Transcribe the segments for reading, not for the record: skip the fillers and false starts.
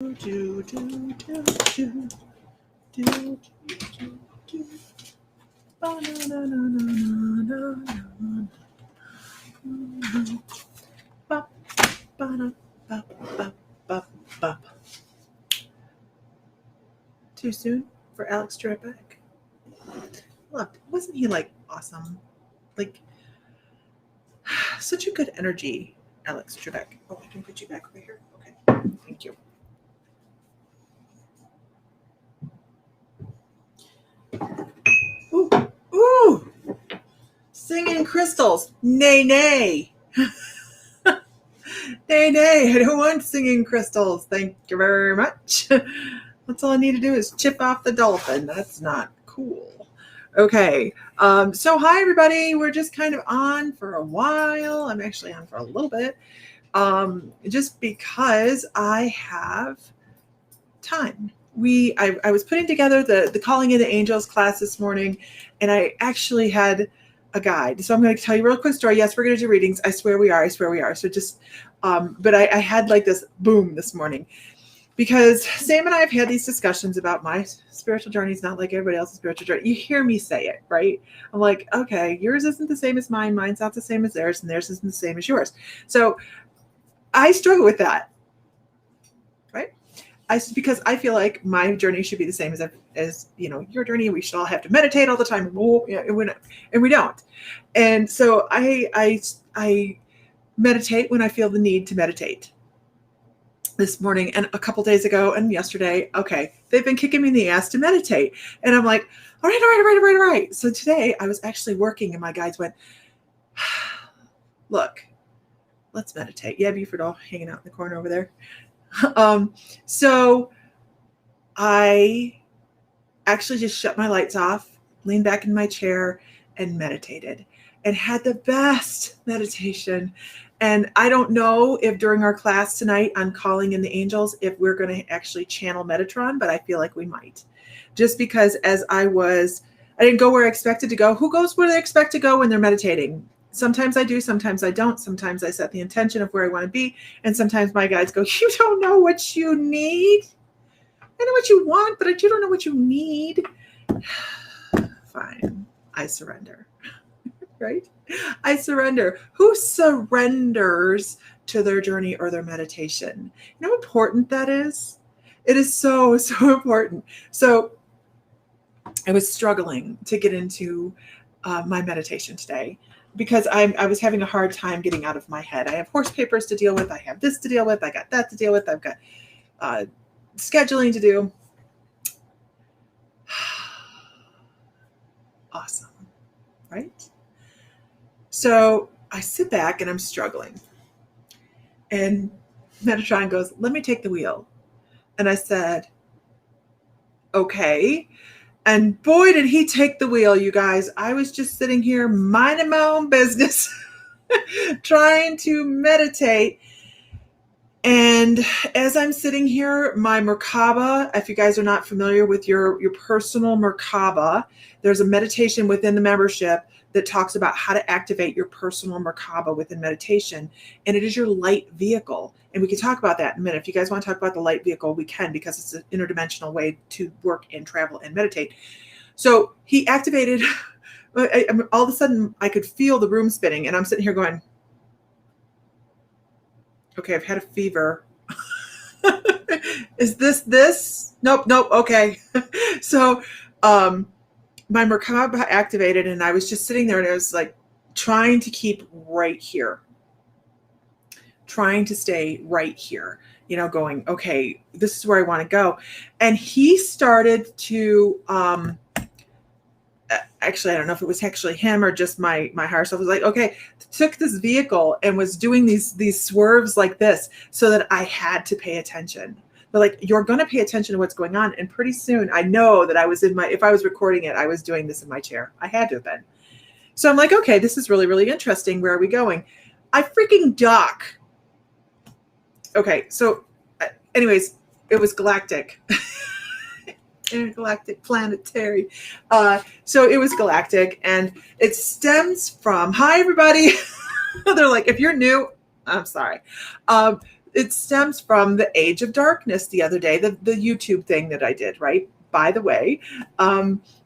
Do, do, do, do, do, do, do, do. Too soon for Alex Trebek? Look, wasn't he like awesome? Like such a good energy, Alex Trebek. Oh, I can put you back over here. Okay, thank you. Ooh, ooh, singing crystals. Nay, nay. Nay, nay, I don't want singing crystals. Thank you very much. That's all I need to do is chip off the dolphin. That's not cool. Okay. So hi, everybody. We're just kind of on for a while. I'm actually on for a little bit. Just because I have time. I was putting together the Calling in the Angels class this morning, and I actually had a guide. So I'm going to tell you a real quick story. Yes, we're going to do readings. I swear we are. So just, but I had like this boom this morning because Sam and I have had these discussions about my spiritual journey is not like everybody else's spiritual journey. You hear me say it, right? I'm like, okay, yours isn't the same as mine. Mine's not the same as theirs, and theirs isn't the same as yours. So I struggle with that, right? Because I feel like my journey should be the same as your journey. We should all have to meditate all the time, and we don't. And so I meditate when I feel the need to meditate. This morning and a couple days ago and yesterday, okay, they've been kicking me in the ass to meditate, and I'm like, all right. So today I was actually working, and my guides went, look, let's meditate. Yeah, Buford all hanging out in the corner over there. So I actually just shut my lights off, leaned back in my chair, and meditated, and had the best meditation. And I don't know if during our class tonight on Calling in the Angels, if we're going to actually channel Metatron, but I feel like we might. Just because as I didn't go where I expected to go. Who goes where they expect to go when they're meditating? Sometimes I do, sometimes I don't. Sometimes I set the intention of where I want to be. And sometimes my guides go, you don't know what you need. I know what you want, but you don't know what you need. Fine, I surrender. Right? I surrender. Who surrenders to their journey or their meditation? You know how important that is? It is so, so important. So I was struggling to get into my meditation today because I was having a hard time getting out of my head. I have horse papers to deal with. I have this to deal with. I got that to deal with. I've got scheduling to do. Awesome. Right? So I sit back and I'm struggling. And Metatron goes, let me take the wheel. And I said, okay. And boy, did he take the wheel, you guys. I was just sitting here minding my own business, trying to meditate. And as I'm sitting here, my Merkaba, if you guys are not familiar with your personal Merkaba, there's a meditation within the membership that talks about how to activate your personal Merkaba within meditation. And it is your light vehicle. And we can talk about that in a minute. If you guys want to talk about the light vehicle, we can, because it's an interdimensional way to work and travel and meditate. So he activated, all of a sudden I could feel the room spinning, and I'm sitting here going, okay, I've had a fever. Is this? Nope. Okay. So, my Merkaba activated, and I was just sitting there, and I was like trying to keep right here, trying to stay right here, going, okay, this is where I want to go. And he started to, actually, I don't know if it was actually him or just my higher self was like, okay, took this vehicle and was doing these swerves like this so that I had to pay attention. But like, you're going to pay attention to what's going on. And pretty soon I know that if I was recording it, I was doing this in my chair. I had to have been. So I'm like, okay, this is really, really interesting. Where are we going? I freaking dock. Okay. So anyways, it was galactic. Intergalactic, planetary. So it was galactic, and it stems from, hi everybody. They're like, if you're new, I'm sorry. It stems from the Age of Darkness the other day, the YouTube thing that I did, right? By the way,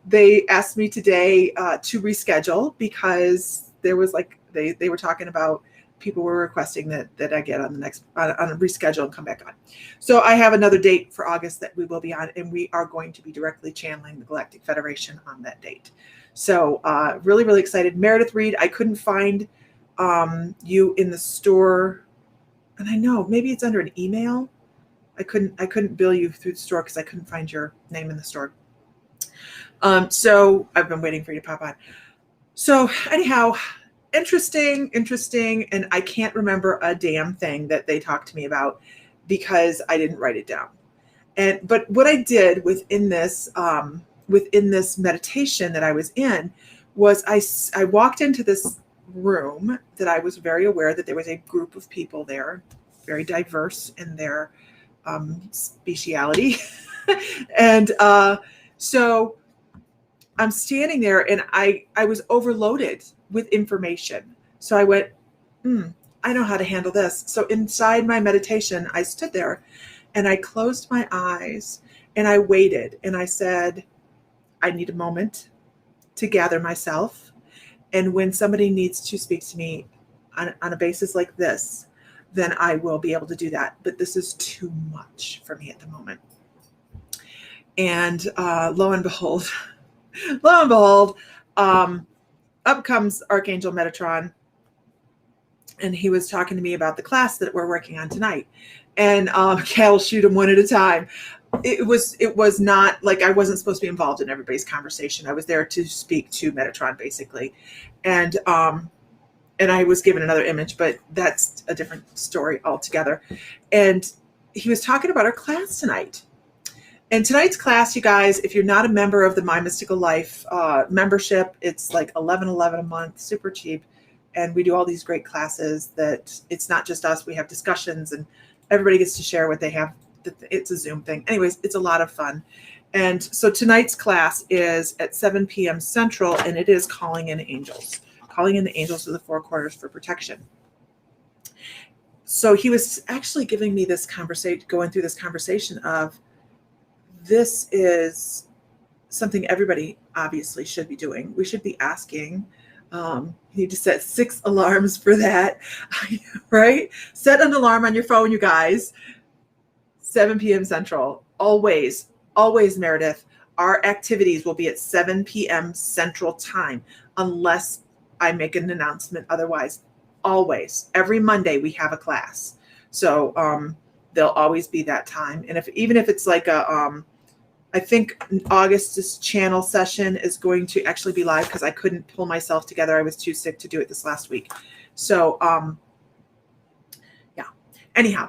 they asked me today to reschedule because there was like, they were talking about, people were requesting that I get on the next, on a reschedule and come back on. So I have another date for August that we will be on, and we are going to be directly channeling the Galactic Federation on that date. So really, really excited. Meredith Reed, I couldn't find you in the store. And I know maybe it's under an email. I couldn't bill you through the store because I couldn't find your name in the store. So I've been waiting for you to pop on. So anyhow, interesting. And I can't remember a damn thing that they talked to me about because I didn't write it down. But what I did within this meditation that I was in was I walked into this room that I was very aware that there was a group of people there, very diverse in their speciality. And so I'm standing there and I was overloaded with information. So I went, I know how to handle this. So inside my meditation, I stood there and I closed my eyes and I waited and I said, I need a moment to gather myself. And when somebody needs to speak to me on a basis like this, then I will be able to do that. But this is too much for me at the moment. And lo and behold, up comes Archangel Metatron. And he was talking to me about the class that we're working on tonight. And Cal, shoot them one at a time. It was not like I wasn't supposed to be involved in everybody's conversation. I was there to speak to Metatron basically. And I was given another image, but that's a different story altogether. And he was talking about our class tonight. And tonight's class, you guys, if you're not a member of the My Mystical Life membership, it's like $11.11 a month, super cheap. And we do all these great classes that it's not just us. We have discussions and everybody gets to share what they have. It's a Zoom thing. Anyways, it's a lot of fun. And so tonight's class is at 7 p.m. Central, and it is calling in angels to the four corners for protection. So he was actually giving me this conversation, going through this conversation of, this is something everybody obviously should be doing. We should be asking. You need to set 6 alarms for that, right? Set an alarm on your phone, you guys. 7 p.m. Central. Always, Meredith. Our activities will be at 7 p.m. Central time, unless I make an announcement otherwise. Always. Every Monday we have a class. So there'll always be that time. And even if it's like I think August's channel session is going to actually be live because I couldn't pull myself together. I was too sick to do it this last week. So yeah. Anyhow,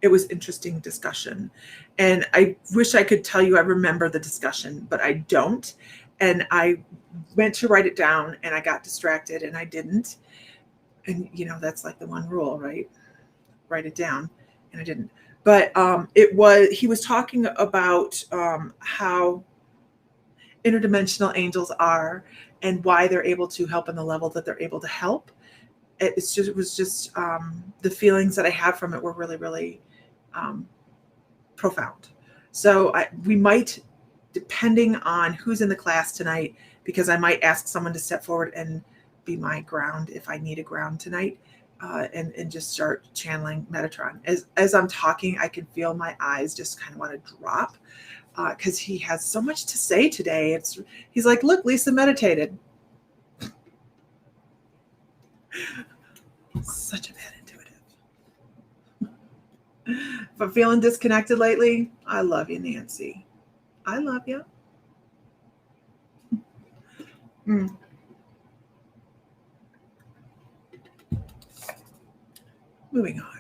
it was interesting discussion. And I wish I could tell you I remember the discussion, but I don't. And I went to write it down and I got distracted and I didn't. And that's like the one rule, right? Write it down. And I didn't. But he was talking about how interdimensional angels are and why they're able to help in the level that they're able to help. It was just the feelings that I had from it were really, really profound. So we might, depending on who's in the class tonight, because I might ask someone to step forward and be my ground if I need a ground tonight. And just start channeling Metatron. As I'm talking, I can feel my eyes just kind of want to drop because he has so much to say today. He's like, look, Lisa meditated. Such a bad intuitive. If I'm feeling disconnected lately, I love you, Nancy. I love you. Moving on.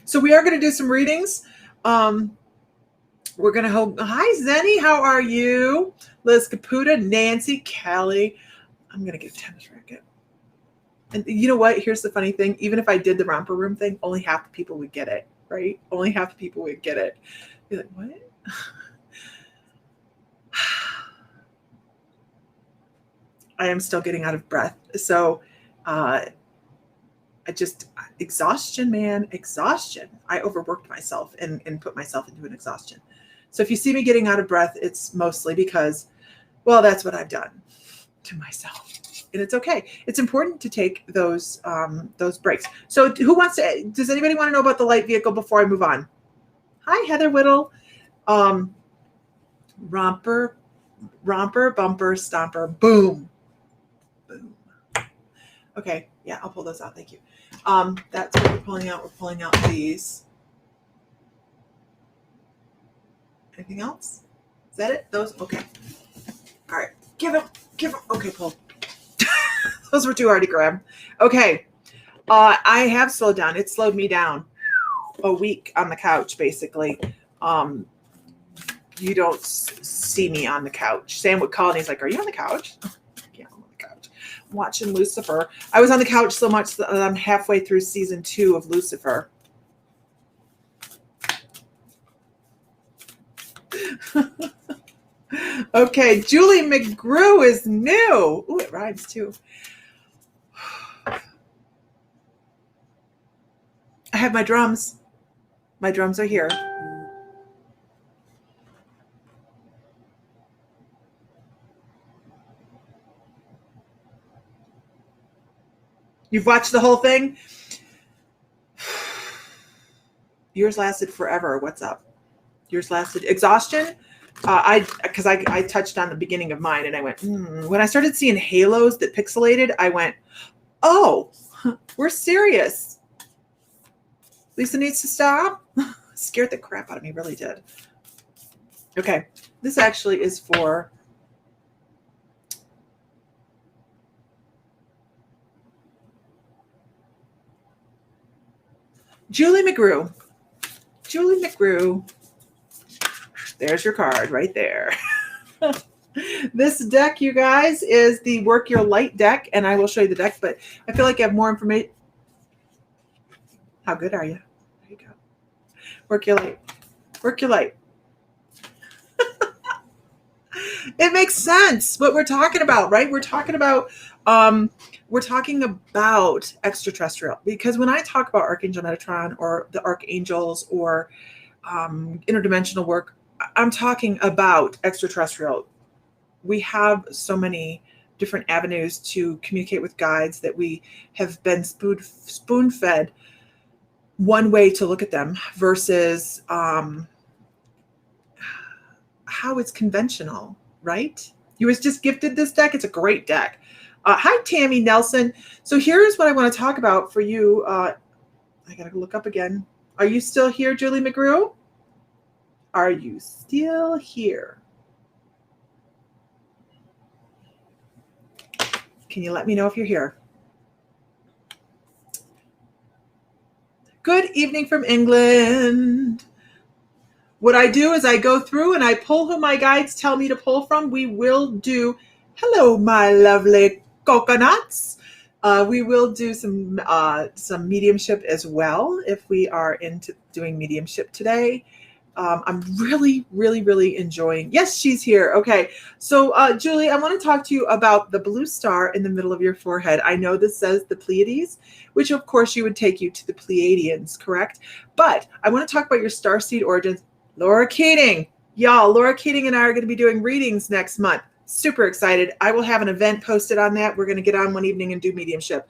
So we are going to do some readings. We're going to hold. Hi, Zenny. How are you? Liz Caputa, Nancy, Kelly. I'm going to get a tennis racket. And you know what? Here's the funny thing. Even if I did the romper room thing, only half the people would get it, right? Only half the people would get it. Be like, what? I am still getting out of breath. So Exhaustion, man, exhaustion. I overworked myself and put myself into an exhaustion. So if you see me getting out of breath, it's mostly because, well, that's what I've done to myself. And it's okay. It's important to take those breaks. So does anybody want to know about the light vehicle before I move on? Hi, Heather Whittle. Romper, bumper, stomper, boom. Boom. Okay. Yeah, I'll pull those out. Thank you. That's what we're pulling out. We're pulling out these. Anything else? Is that it? Those? Okay. All right. Give them. Okay, pull. Those were too hard to grab. Okay. I have slowed down. It slowed me down a week on the couch, basically. You don't see me on the couch. Sam would call and he's like, are you on the couch? Yeah, I'm on the couch. I'm watching Lucifer. I was on the couch so much that I'm halfway through season 2 of Lucifer. Okay, Julie McGrew is new. Ooh, it rhymes too. I have my drums. My drums are here. You've watched the whole thing? Yours lasted forever. What's up? Yours lasted exhaustion? Because I touched on the beginning of mine and I went, when I started seeing halos that pixelated, I went, oh, we're serious. Lisa needs to stop. Scared the crap out of me, really did. Okay, this actually is for Julie McGrew. Julie McGrew. There's your card right there. This deck, you guys, is the Work Your Light deck, and I will show you the deck, but I feel like I have more information. How good are you? There you go. Work Your Light. Work Your Light. It makes sense what we're talking about, right? We're talking about extraterrestrial, because when I talk about Archangel Metatron or the archangels or interdimensional work, I'm talking about extraterrestrial. We have so many different avenues to communicate with guides that we have been spoon-fed one way to look at them versus how it's conventional, right? You was just gifted this deck. It's a great deck. Hi, Tammy Nelson. So here's what I want to talk about for you. I got to look up again. Are you still here, Julie McGrew? Are you still here? Can you let me know if you're here? Good evening from England. What I do is I go through and I pull who my guides tell me to pull from. We will do, hello, my lovely coconuts. We will do some mediumship as well if we are into doing mediumship today. I'm really, really, really enjoying. Yes, she's here. Okay. So, Julie, I want to talk to you about the blue star in the middle of your forehead. I know this says the Pleiades, which of course you would take you to the Pleiadians, correct? But I want to talk about your starseed origins. Laura Keating. Y'all, Laura Keating and I are going to be doing readings next month. Super excited. I will have an event posted on that. We're going to get on one evening and do mediumship.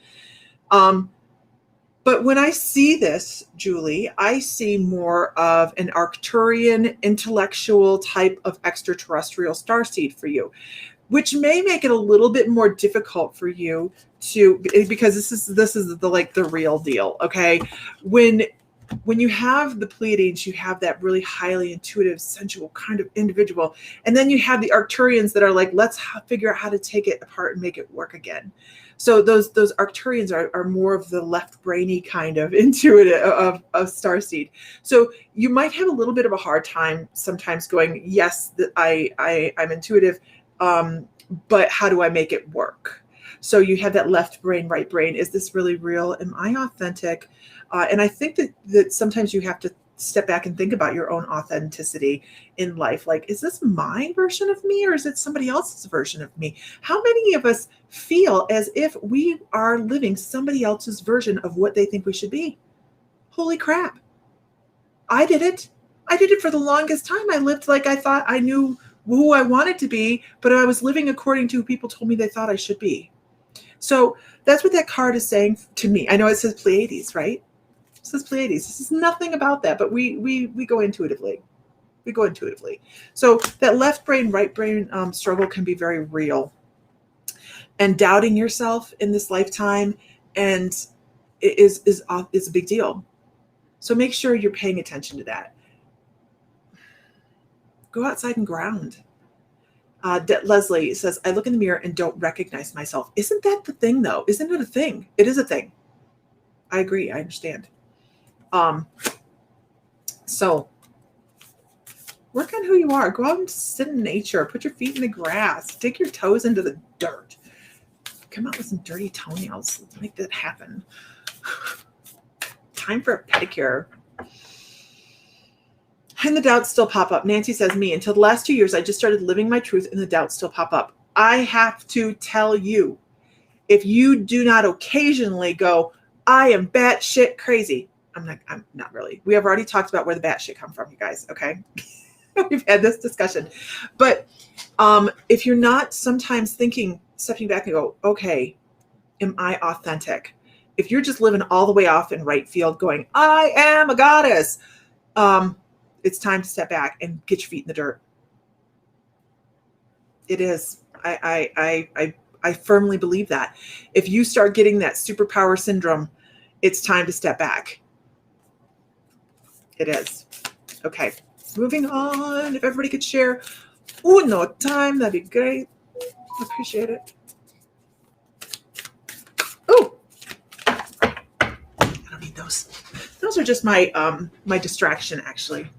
But when I see this, Julie, I see more of an Arcturian intellectual type of extraterrestrial starseed for you, which may make it a little bit more difficult for you to, because this is the real deal. Okay. When you have the Pleiadians, you have that really highly intuitive, sensual kind of individual. And then you have the Arcturians that are like, let's figure out how to take it apart and make it work again. So those Arcturians are more of the left brainy kind of intuitive of starseed. So you might have a little bit of a hard time sometimes going, yes, I'm intuitive, but how do I make it work? So you have that left brain, right brain. Is this really real? Am I authentic? And I think that sometimes you have to step back and think about your own authenticity in life. Like, is this my version of me or is it somebody else's version of me? How many of us feel as if we are living somebody else's version of what they think we should be? Holy crap. I did it. I did it for the longest time. I lived like I thought I knew who I wanted to be, but I was living according to who people told me they thought I should be. So that's what that card is saying to me. I know it says Pleiades, right? It says Pleiades. This is nothing about that, but we go intuitively. We go intuitively. So that left brain, right brain struggle can be very real. And doubting yourself in this lifetime and is a big deal. So make sure you're paying attention to that. Go outside and ground. Leslie says, I look in the mirror and don't recognize myself. Isn't that the thing, though? Isn't it a thing? It is a thing. I agree. I understand. So work on who you are. Go out and sit in nature. Put your feet in the grass. Dig your toes into the dirt. Come out with some dirty toenails. Let's make that happen. Time for a pedicure. And the doubts still pop up. Nancy says, me, until the last 2 years, I just started living my truth and the doubts still pop up. I have to tell you, if you do not occasionally go, I am batshit crazy. I'm not really. We have already talked about where the batshit come from, you guys. Okay. We've had this discussion. But if you're not sometimes thinking, stepping back and go, okay, am I authentic? If you're just living all the way off in right field going, I am a goddess, it's time to step back and get your feet in the dirt. It is. I firmly believe that. If you start getting that superpower syndrome, it's time to step back. It is. Okay. Moving on. If everybody could share uno time, that'd be great. Appreciate it. Oh, I don't need those. Those are just my my distraction, actually.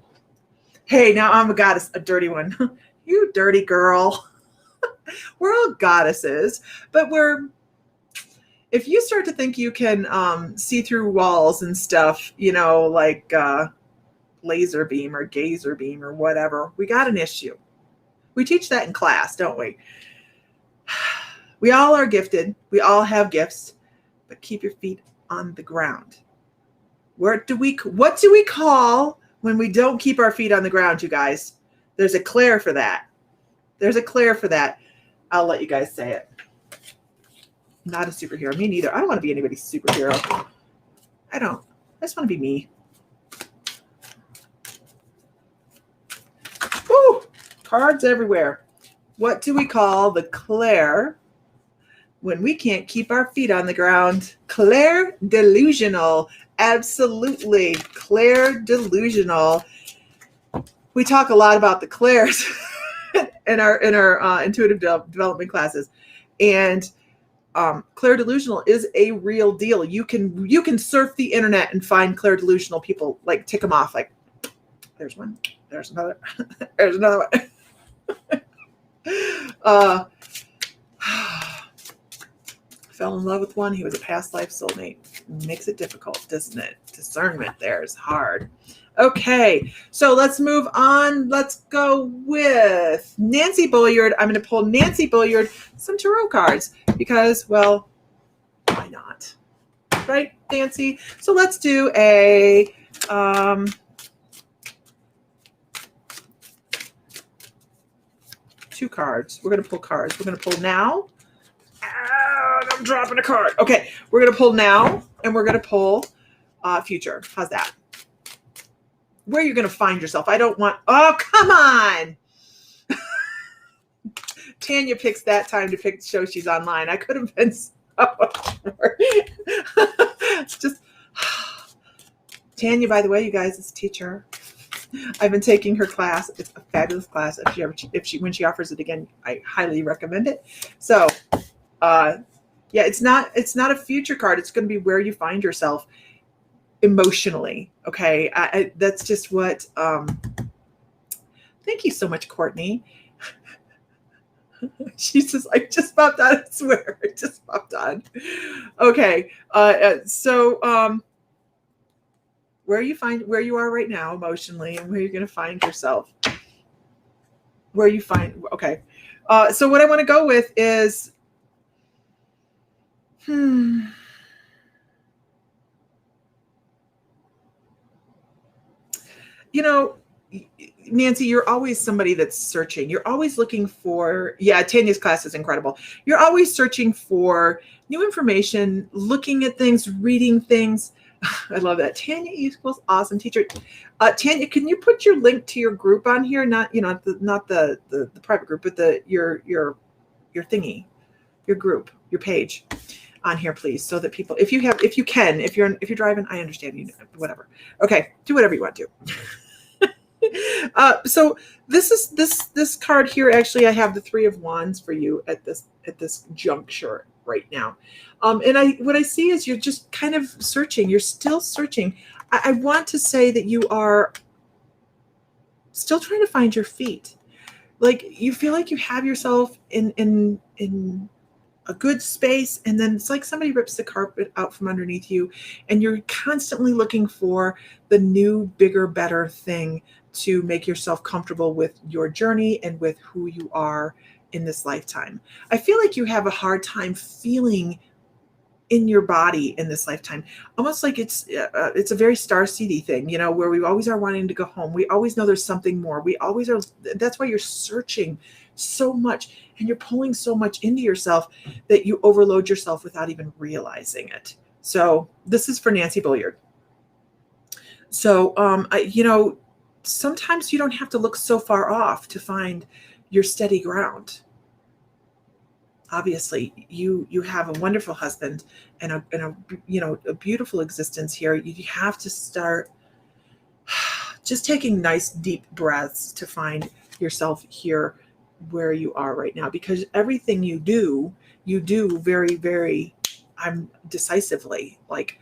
Hey, now I'm a goddess, a dirty one. You dirty girl. We're all goddesses, but if you start to think you can see through walls and stuff, you know, like laser beam or gazer beam or whatever, we got an issue. We teach that in class, don't we? We all are gifted. We all have gifts, but keep your feet on the ground. What do we call when we don't keep our feet on the ground, you guys? There's a Claire for that. There's a Claire for that. I'll let you guys say it. Not a superhero. Me neither. I don't want to be anybody's superhero. I don't. I just want to be me. Woo! Cards everywhere. What do we call the Claire when we can't keep our feet on the ground? Claire delusional. Absolutely. Claire delusional. We talk a lot about the Claires in our intuitive development classes. And Claire delusional is a real deal. You can surf the internet and find Claire delusional people, like tick them off. Like, there's one, there's another, there's another one. Fell in love with one. He was a past life soulmate. Makes it difficult, doesn't it? Discernment there is hard. Okay, so let's move on. Let's go with Nancy Bulliard. I'm going to pull Nancy Bulliard some tarot cards because, well, why not? Right, Nancy? So let's do a two cards. We're going to pull cards. We're going to pull now. I'm dropping a card. Okay, we're going to pull now, and we're going to pull future. How's that? Where you're going to find yourself. I don't want... Oh, come on! Tanya picks that time to show she's online. I could have been so much more. Just... Tanya, by the way, you guys, is a teacher. I've been taking her class. It's a fabulous class. When she offers it again, I highly recommend it. So... yeah, it's not a future card. It's going to be where you find yourself emotionally. Okay. That's just what, thank you so much, Courtney. She says, I just popped on. I swear. I just popped on. Okay. So, where you are right now emotionally, and where you're going to find yourself. Okay. So what I want to go with is, you know, Nancy, you're always somebody that's searching. You're always looking for, Tanya's class is incredible. You're always searching for new information, looking at things, reading things. I love that. Tanya equals awesome teacher. Tanya, can you put your link to your group on here? Not the private group, but your thingy, your group, your page on here, please, so that people, if you're driving, I understand, you whatever. Okay, do whatever you want to. So this card here, actually, I have the Three of Wands for you at this juncture right now. And what I see is you're just kind of searching. You're still searching. I want to say that you are still trying to find your feet. Like, you feel like you have yourself in a good space, and then it's like somebody rips the carpet out from underneath you, and you're constantly looking for the new, bigger, better thing to make yourself comfortable with your journey and with who you are in this lifetime. I feel like you have a hard time feeling in your body in this lifetime, almost like it's a very star-seedy thing, where we always are wanting to go home. We always know there's something more. We always are. That's why you're searching so much, and you're pulling so much into yourself that you overload yourself without even realizing it. So this is for Nancy Billiard. So, sometimes you don't have to look so far off to find your steady ground. Obviously, you have a wonderful husband and a beautiful existence here. You have to start just taking nice deep breaths to find yourself here where you are right now, because everything you do very, very decisively. Like,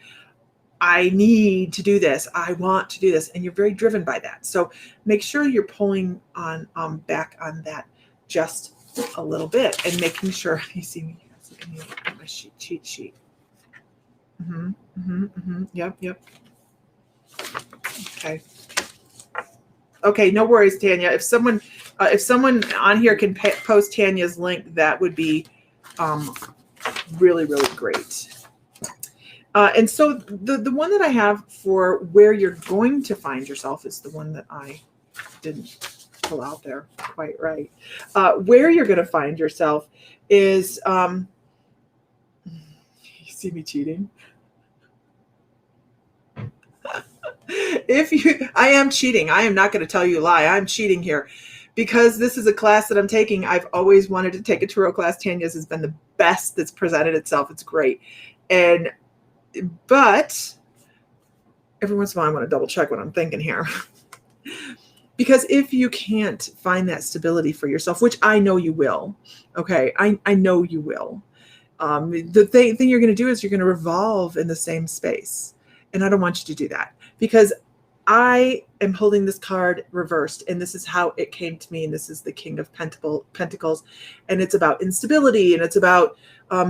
I need to do this. I want to do this. And you're very driven by that. So make sure you're pulling on back on that just a little bit, and making sure you see me. Look at my cheat sheet. Yep. Okay. No worries, Tanya. If someone on here can post Tanya's link, that would be really, really great. And so the one that I have for where you're going to find yourself is the one that I didn't pull out there quite right. Where you're going to find yourself is, you see me cheating? I am cheating. I am not going to tell you a lie. I'm cheating here because this is a class that I'm taking. I've always wanted to take a tarot class. Tanya's has been the best that's presented itself. It's great. But every once in a while I want to double check what I'm thinking here. Because if you can't find that stability for yourself, which I know you will, okay, I know you will, the thing you're going to do is you're going to revolve in the same space. And I don't want you to do that, because I am holding this card reversed, and this is how it came to me. And this is the King of Pentacles. And it's about instability, and it's about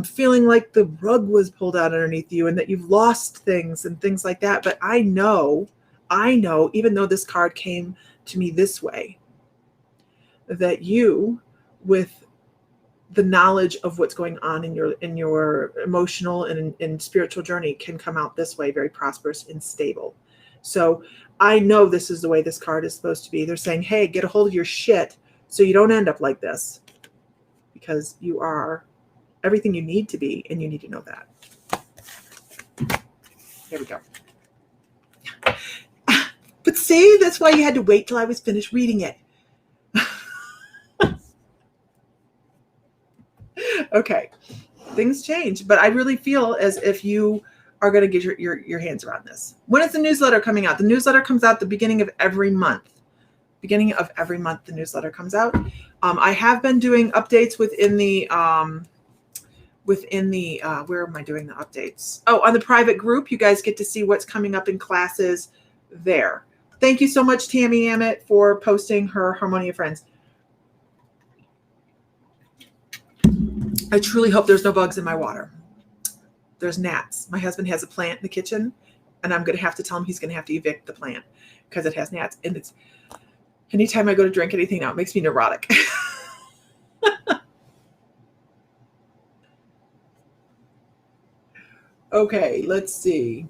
feeling like the rug was pulled out underneath you and that you've lost things and things like that. But I know, even though this card came to me this way, that you, with the knowledge of what's going on in your emotional and in spiritual journey, can come out this way, very prosperous and stable. So I know this is the way this card is supposed to be. They're saying, hey, get a hold of your shit so you don't end up like this, because you are everything you need to be, and you need to know that. There we go. But see, that's why you had to wait till I was finished reading it. Okay, things change, but I really feel as if you are going to get your hands around this. When is the newsletter coming out? The newsletter comes out the beginning of every month. Beginning of every month, the newsletter comes out. I have been doing updates within the where am I doing the updates? Oh, on the private group, you guys get to see what's coming up in classes there. Thank you so much, Tammy Ammett, for posting her Harmonia Friends. I truly hope there's no bugs in my water. There's gnats. My husband has a plant in the kitchen, And I'm going to have to tell him he's going to have to evict the plant because it has gnats. And it's anytime I go to drink anything now, it makes me neurotic. Okay, let's see.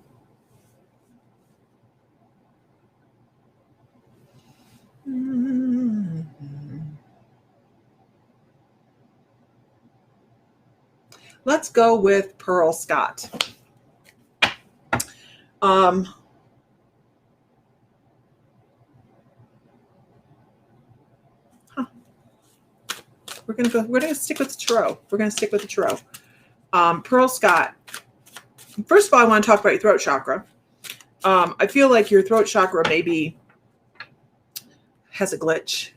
Let's go with Pearl Scott. Huh. We're gonna stick with the tarot. We're gonna stick with the tarot. Pearl Scott. First of all, I want to talk about your throat chakra. I feel like your throat chakra maybe has a glitch.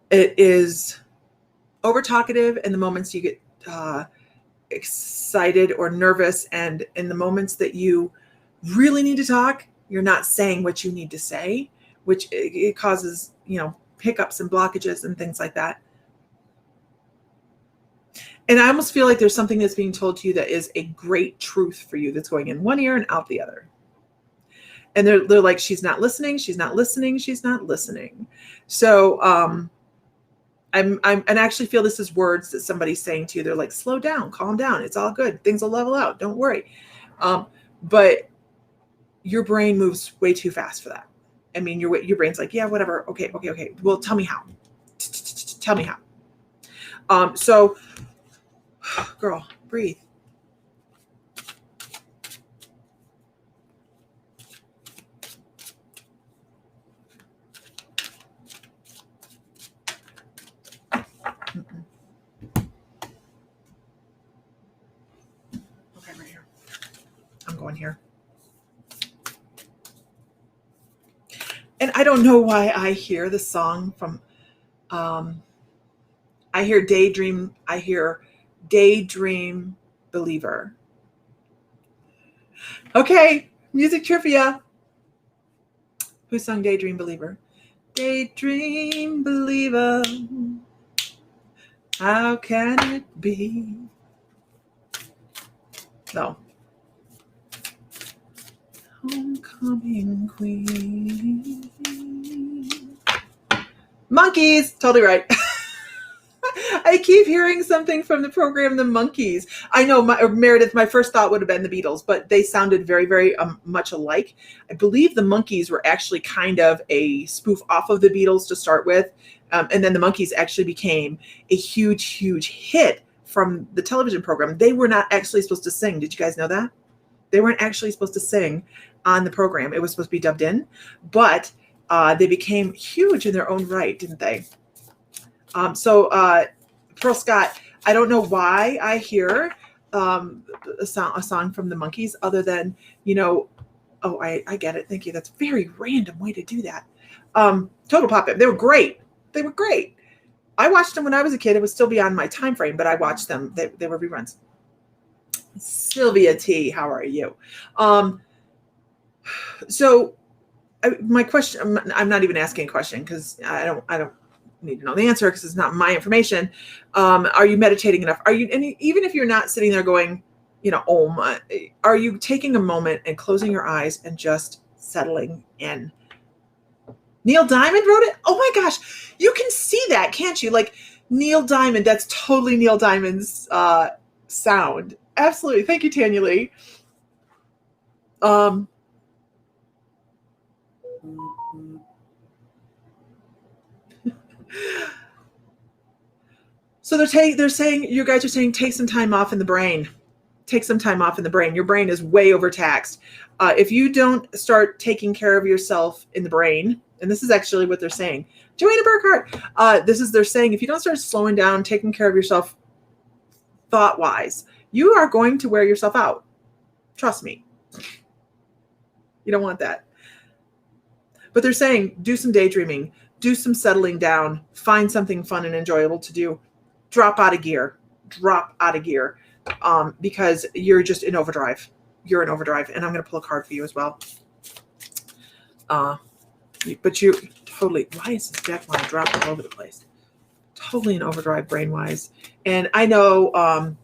It is over talkative in the moments you get excited or nervous, and in the moments that you really need to talk, you're not saying what you need to say, which it causes, hiccups and blockages and things like that. And I almost feel like there's something that's being told to you that is a great truth for you that's going in one ear and out the other. And they're like, she's not listening, she's not listening, she's not listening. So and I actually feel this is words that somebody's saying to you. They're like, slow down, calm down, it's all good, things will level out, don't worry. But your brain moves way too fast for that. I mean, your brain's like, yeah, whatever, okay. Well, tell me how. Tell me how. So, girl, breathe. Okay, right here. I'm going here. And I don't know why I hear the song from, I hear Daydream Believer. Okay, music trivia. Who sung Daydream Believer? Daydream Believer, how can it be? No. Homecoming Queen. Monkeys, totally right. I keep hearing something from the program, The Monkees. I know, Meredith, my first thought would have been the Beatles, but they sounded very, very much alike. I believe the Monkees were actually kind of a spoof off of the Beatles to start with. And then the Monkees actually became a huge, huge hit from the television program. They were not actually supposed to sing. Did you guys know that? They weren't actually supposed to sing on the program. It was supposed to be dubbed in, but they became huge in their own right, didn't they? So Pearl Scott, I don't know why I hear a song from the Monkees other than, I get it. Thank you. That's a very random way to do that. Total Pop-Up. They were great. They were great. I watched them when I was a kid. It was still beyond my time frame, but I watched them. They were reruns. Sylvia T, how are you? So my question, I'm not even asking a question because I don't need to know the answer because it's not my information. Are you meditating enough? Are you, and even if you're not sitting there going, are you taking a moment and closing your eyes and just settling in? Neil Diamond wrote it. Oh my gosh, you can see that, can't you? Like Neil Diamond, that's totally Neil Diamond's sound. Absolutely. Thank you, Tanya Lee. So they're saying, you guys are saying, take some time off in the brain. Take some time off in the brain. Your brain is way overtaxed. If you don't start taking care of yourself in the brain, and this is actually what they're saying, Joanna Burkhart, they're saying, if you don't start slowing down, taking care of yourself thought-wise, you are going to wear yourself out. Trust me. You don't want that. But they're saying, do some daydreaming, do some settling down, find something fun and enjoyable to do. Drop out of gear, because you're just in overdrive. You're in overdrive. And I'm going to pull a card for you as well. But you totally, why is this deck line dropped all over the place? Totally in overdrive brain-wise. And I know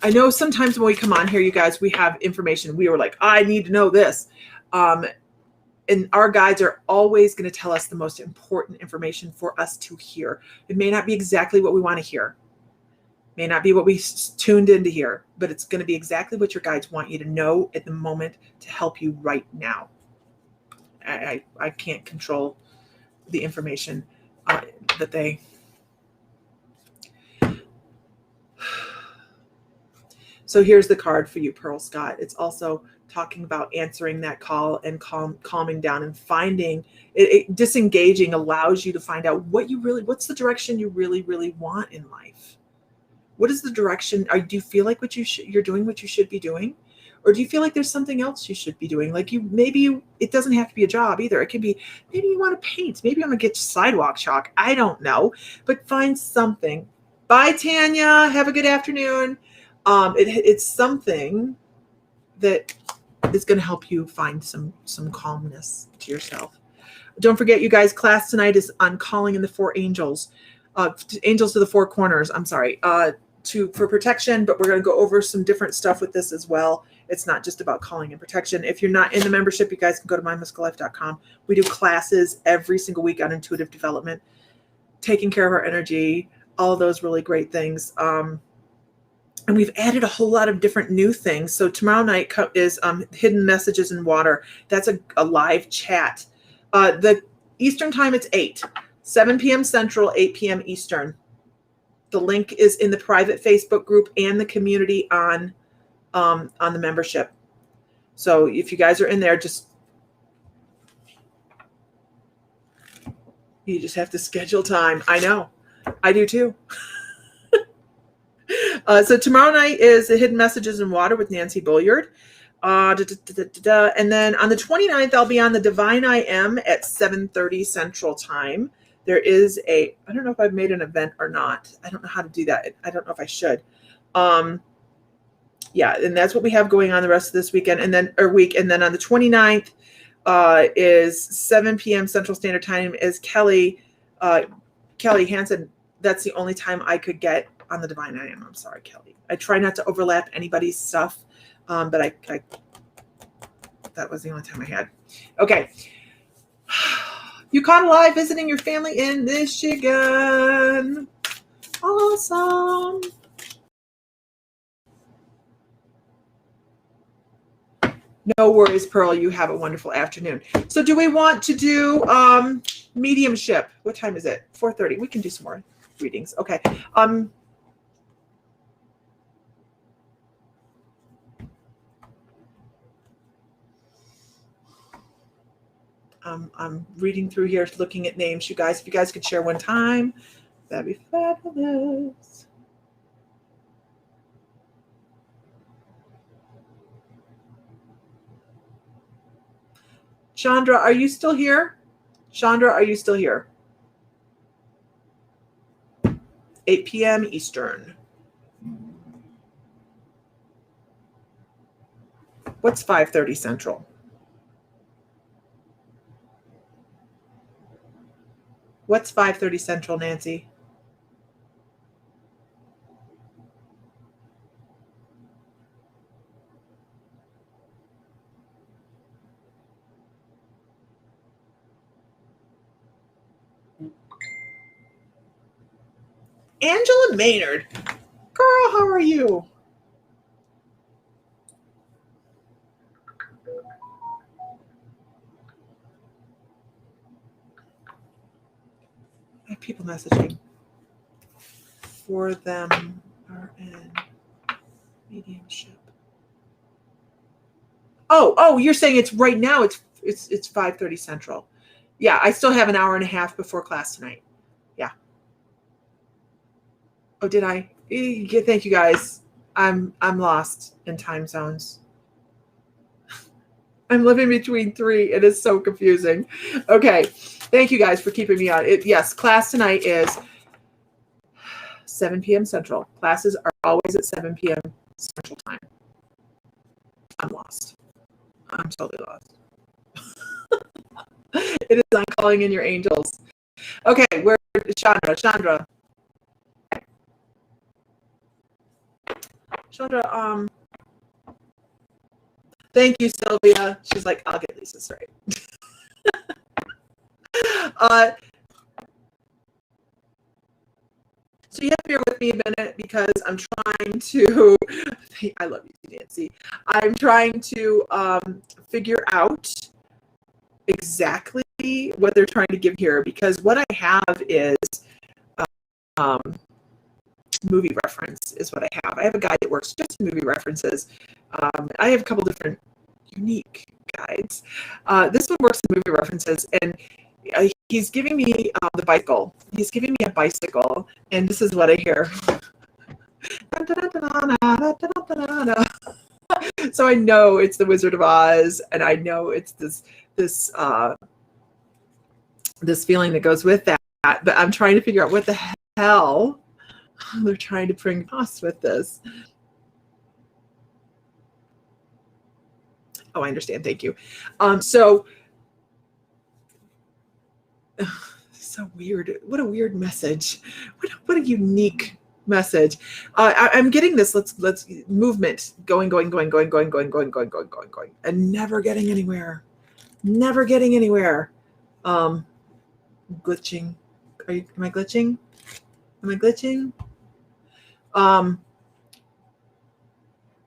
I know sometimes when we come on here, you guys, we have information. We were like, I need to know this. And our guides are always going to tell us the most important information for us to hear. It may not be exactly what we want to hear. May not be what we tuned in to hear, but it's going to be exactly what your guides want you to know at the moment to help you right now. I can't control the information that they... So here's the card for you, Pearl Scott. It's also talking about answering that call and calming down and finding it. Disengaging allows you to find out what's the direction you really, really want in life. What is the direction? Do you feel like you're doing what you should be doing? Or do you feel like there's something else you should be doing? Like it doesn't have to be a job either. It can be, maybe you want to paint. Maybe you want to get sidewalk chalk. I don't know, but find something. Bye, Tanya. Have a good afternoon. It's something that is going to help you find some calmness to yourself. Don't forget, you guys, class tonight is on calling in the four angels, angels to the four corners. I'm sorry, for protection, but we're going to go over some different stuff with this as well. It's not just about calling and protection. If you're not in the membership, you guys can go to mymyskalife.com. We do classes every single week on intuitive development, taking care of our energy, all of those really great things. And we've added a whole lot of different new things. So tomorrow night is Hidden Messages in Water. That's a live chat. The Eastern time, it's 7 p.m. Central, 8 p.m. Eastern. The link is in the private Facebook group and the community on the membership. So if you guys are in there, you just have to schedule time. I know. I do too. So tomorrow night is the Hidden Messages in Water with Nancy Bulliard. And then on the 29th, I'll be on the Divine I Am at 7:30 Central Time. There is I don't know if I've made an event or not. I don't know how to do that. I don't know if I should. Yeah, and that's what we have going on the rest of this weekend and then on the 29th is 7 p.m. Central Standard Time is Kelly Hansen. That's the only time I could get on the Divine I Am. I'm sorry, Kelly. I try not to overlap anybody's stuff, but I that was the only time I had. Okay. You caught alive visiting your family in Michigan. Awesome. No worries, Pearl. You have a wonderful afternoon. So do we want to do mediumship? What time is it? 4:30. We can do some more readings. Okay. I'm reading through here, looking at names. You guys, if you guys could share one time, that'd be fabulous. Chandra, are you still here? Chandra, are you still here? 8 p.m. Eastern. What's 5:30 Central? What's 5:30 Central, Nancy? Angela Maynard. Girl, how are you? I have people messaging. For them are in mediumship. Oh, you're saying it's right now. It's 5:30 Central. Yeah, I still have an hour and a half before class tonight. Yeah. Oh, did I? Thank you guys. I'm lost in time zones. I'm living between three. It is so confusing. Okay. Thank you guys for keeping me on. Yes, class tonight is 7 p.m. Central. Classes are always at 7 p.m. Central Time. I'm lost. I'm totally lost. It is on calling in your angels. Okay, where Chandra. Chandra, thank you, Sylvia. She's like, I'll get Lisa straight. So you have to bear with me a minute because I'm trying to, I love you, Nancy. I'm trying to figure out exactly what they're trying to give here, because what I have is movie reference is what I have. I have a guide that works just in movie references. I have a couple different unique guides. This one works in movie references, and he's giving me the bicycle. He's giving me a bicycle, and this is what I hear. So I know it's the Wizard of Oz, and I know it's this feeling that goes with that. But I'm trying to figure out what the hell they're trying to bring us with this. Oh, I understand. Thank you. So weird. What a weird message. What a unique message. I'm getting this. Let's movement going, and never getting anywhere. Never getting anywhere. Glitching. Am I glitching? Am I glitching?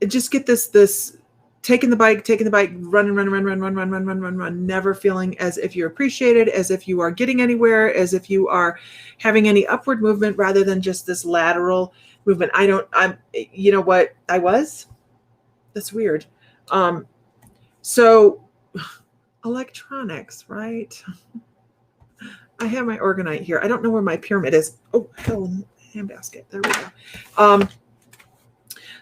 Just get this. Taking the bike, run, never feeling as if you're appreciated, as if you are getting anywhere, as if you are having any upward movement rather than just this lateral movement. You know what I was? That's weird. So electronics, right? I have my organite here. I don't know where my pyramid is. Oh, hell, handbasket. There we go.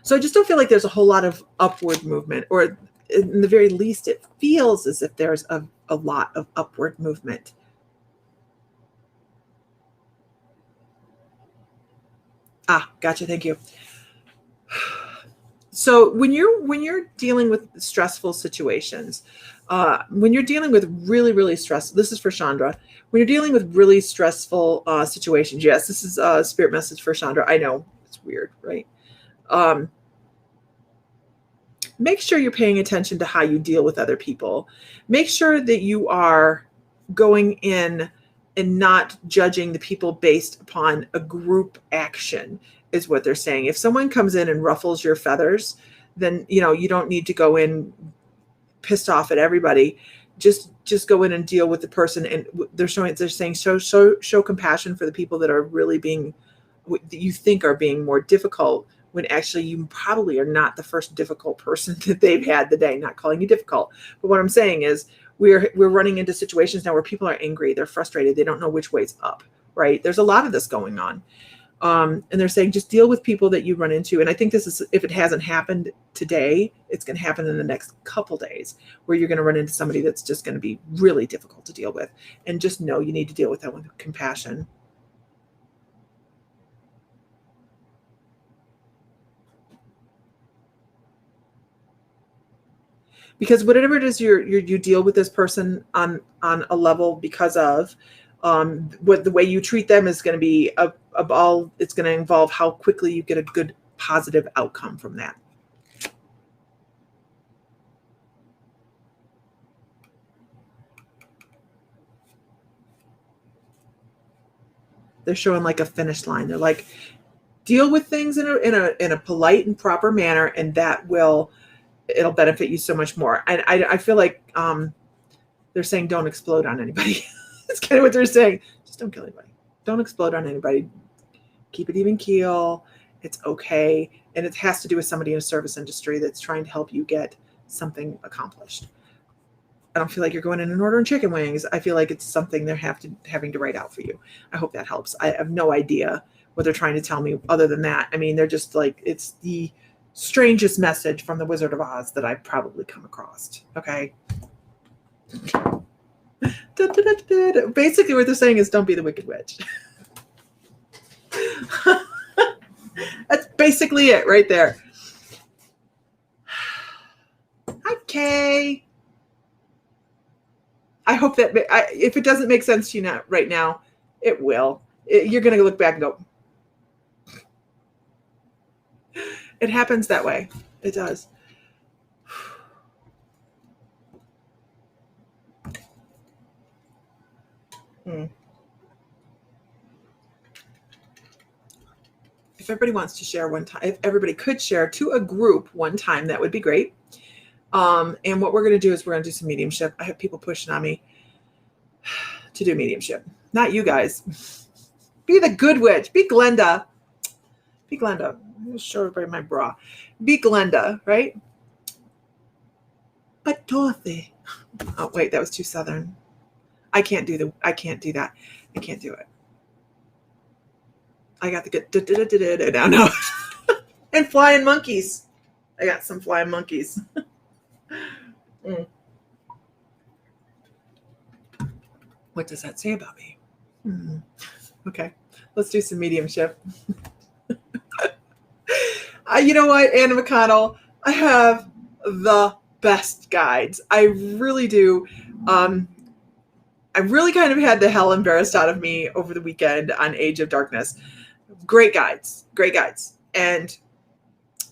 So I just don't feel like there's a whole lot of upward movement, or in the very least, it feels as if there's a lot of upward movement. Gotcha. Thank you. So when you're dealing with stressful situations, when you're dealing with really, really stressful, this is for Chandra. When you're dealing with really stressful situations, yes, this is a spirit message for Chandra. I know it's weird, right? Make sure you're paying attention to how you deal with other people. Make sure that you are going in and not judging the people based upon a group action, is what they're saying. If someone comes in and ruffles your feathers, then you don't need to go in pissed off at everybody. Just go in and deal with the person. And they're saying show compassion for the people that are really that you think are being more difficult, when actually you probably are not the first difficult person that they've had the day. Not calling you difficult, but what I'm saying is we're running into situations now where people are angry, they're frustrated, they don't know which way's up, right? There's a lot of this going on. And they're saying just deal with people that you run into. And I think this is, if it hasn't happened today, it's going to happen in the next couple days, where you're going to run into somebody that's just going to be really difficult to deal with. And just know you need to deal with that with compassion. Because whatever it is you deal with this person on a level because of what the way you treat them is going to be it's going to involve how quickly you get a good positive outcome from that. They're showing like a finish line. They're like, deal with things in a polite and proper manner, and it'll benefit you so much more. And I feel like they're saying don't explode on anybody. That's kind of what they're saying. Just don't kill anybody. Don't explode on anybody. Keep it even keel. It's okay. And it has to do with somebody in a service industry that's trying to help you get something accomplished. I don't feel like you're going in and ordering chicken wings. I feel like it's something they're having to write out for you. I hope that helps. I have no idea what they're trying to tell me other than that. I mean, they're just like, it's the strangest message from the Wizard of Oz that I've probably come across. Okay. Basically what they're saying is don't be the Wicked Witch. That's basically it right there. Okay. I hope that if it doesn't make sense to you right now, it will. You're going to look back and go, It happens that way. It does. If everybody wants to share one time, if everybody could share to a group one time, that would be great. And what we're going to do is we're going to do some mediumship. I have people pushing on me to do mediumship. Not you guys. Be the good witch. Be Glenda. Be Glenda. I'm going to show everybody my bra. Be Glenda, right? But Dorothy. Oh, wait, that was too Southern. I can't do that. I can't do it. I got the good now. No. And flying monkeys. I got some flying monkeys. What does that say about me? Okay, let's do some mediumship. You know what, Anna McConnell? I have the best guides. I really do. I really kind of had the hell embarrassed out of me over the weekend on Age of Darkness. Great guides. And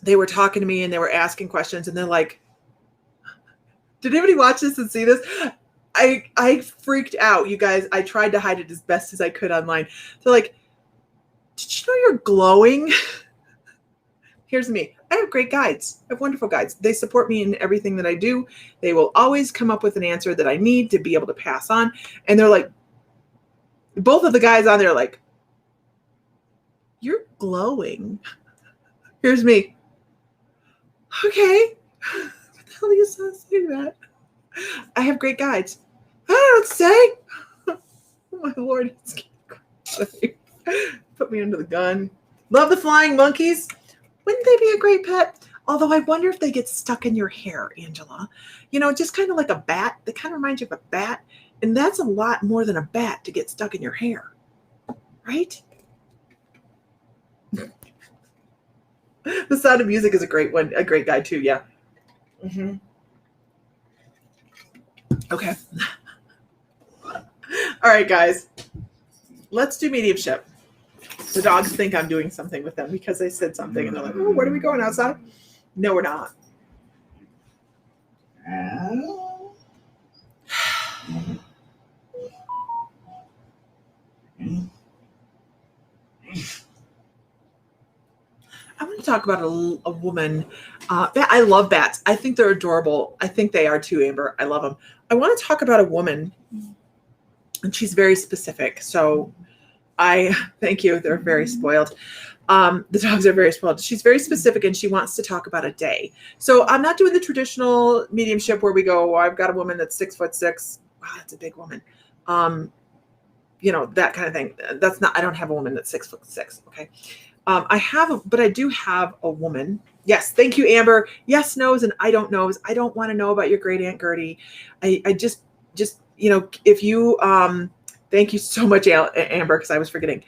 they were talking to me and they were asking questions and they're like, did anybody watch this and see this? I freaked out, you guys. I tried to hide it as best as I could online. They're like, did you know you're glowing? Here's me. I have great guides. I have wonderful guides. They support me in everything that I do. They will always come up with an answer that I need to be able to pass on. And they're like, both of the guys on there are like, you're glowing. Here's me. Okay. What the hell are you supposed to say to that? I have great guides. I don't say. Oh my Lord. Put me under the gun. Love the flying monkeys. Wouldn't they be a great pet? Although I wonder if they get stuck in your hair, Angela. You know, just kind of like a bat. They kind of remind you of a bat. And that's a lot more than a bat to get stuck in your hair. Right? The Sound of Music is a great one. A great guide too, yeah. Mm-hmm. Okay. All right, guys. Let's do mediumship. The dogs think I'm doing something with them because I said something and they're like, oh, where are we going, outside? No, we're not. I want to talk about a woman. I love bats. I think they're adorable. I think they are too, Amber. I love them. I want to talk about a woman, and she's very specific. So thank you. They're very spoiled. The dogs are very spoiled. She's very specific, and she wants to talk about a day. So I'm not doing the traditional mediumship where we go, I've got a woman that's 6'6". Wow, that's a big woman. You know, that kind of thing. That's not, I don't have a woman that's 6'6". Okay. But I do have a woman. Yes. Thank you, Amber. Yes, knows, and I don't knows. I don't want to know about your great Aunt Gertie. I just, you know, if you, thank you so much, Amber, because I was forgetting.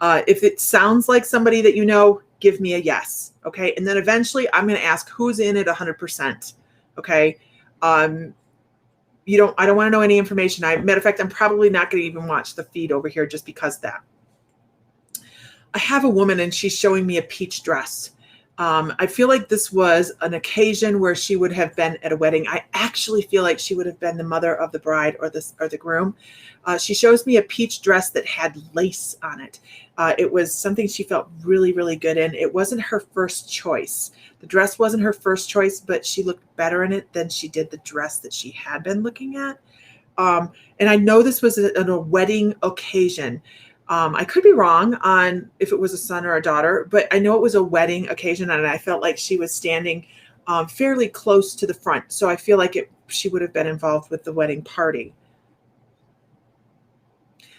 If it sounds like somebody that you know, give me a yes. Okay. And then eventually I'm going to ask who's in it 100%. Okay. I don't want to know any information. Matter of fact, I'm probably not going to even watch the feed over here just because of that. I have a woman and she's showing me a peach dress. I feel like this was an occasion where she would have been at a wedding. I actually feel like she would have been the mother of the bride or the groom. She shows me a peach dress that had lace on it. It was something she felt really, really good in. It wasn't her first choice. The dress wasn't her first choice, but she looked better in it than she did the dress that she had been looking at. And I know this was a wedding occasion. I could be wrong on if it was a son or a daughter, but I know it was a wedding occasion, and I felt like she was standing fairly close to the front. So I feel like she would have been involved with the wedding party.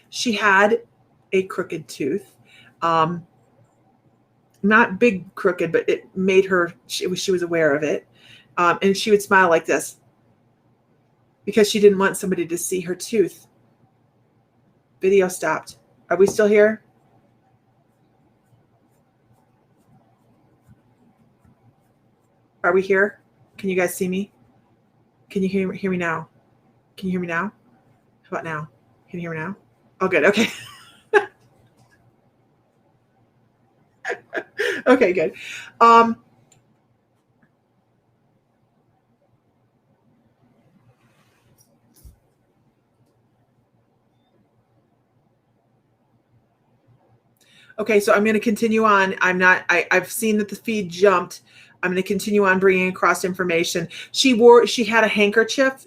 She had a crooked tooth, not big crooked, but it made her, she was aware of it. And she would smile like this because she didn't want somebody to see her tooth. Video stopped. Are we still here? Are we here? Can you guys see me? Can you hear me now? Can you hear me now? How about now? Can you hear me now? Oh, good. Okay. Okay, good. Okay, so I'm going to continue on. I've seen that the feed jumped. I'm going to continue on bringing across information. She had a handkerchief.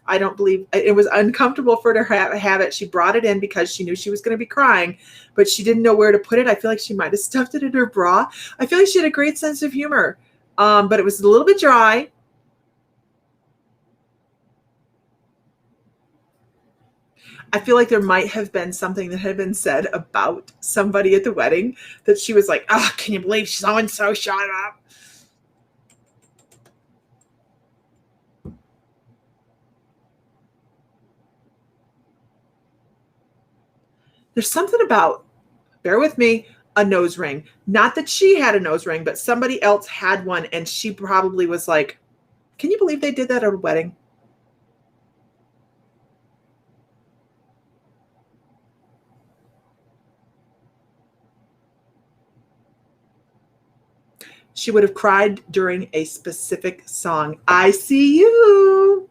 I don't believe it was uncomfortable for her to have it. She brought it in because she knew she was going to be crying, but she didn't know where to put it. I feel like she might have stuffed it in her bra. I feel like she had a great sense of humor, but it was a little bit dry. I feel like there might have been something that had been said about somebody at the wedding that she was like, "Oh, can you believe so-and-so shot up?" There's something about, bear with me, a nose ring. Not that she had a nose ring, but somebody else had one, and she probably was like, "Can you believe they did that at a wedding?" She would have cried during a specific song. I see you.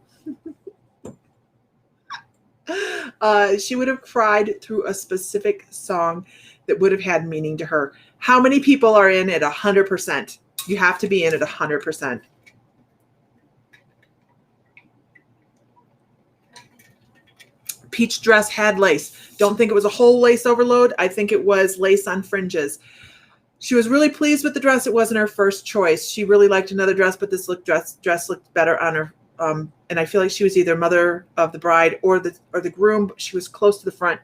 She would have cried through a specific song that would have had meaning to her. How many people are in at 100%? You have to be in at 100%. Peach dress had lace. Don't think it was a whole lace overload. I think it was lace on fringes. She was really pleased with the dress. It wasn't her first choice. She really liked another dress, but this dress looked better on her. And I feel like she was either mother of the bride or the groom. But she was close to the front,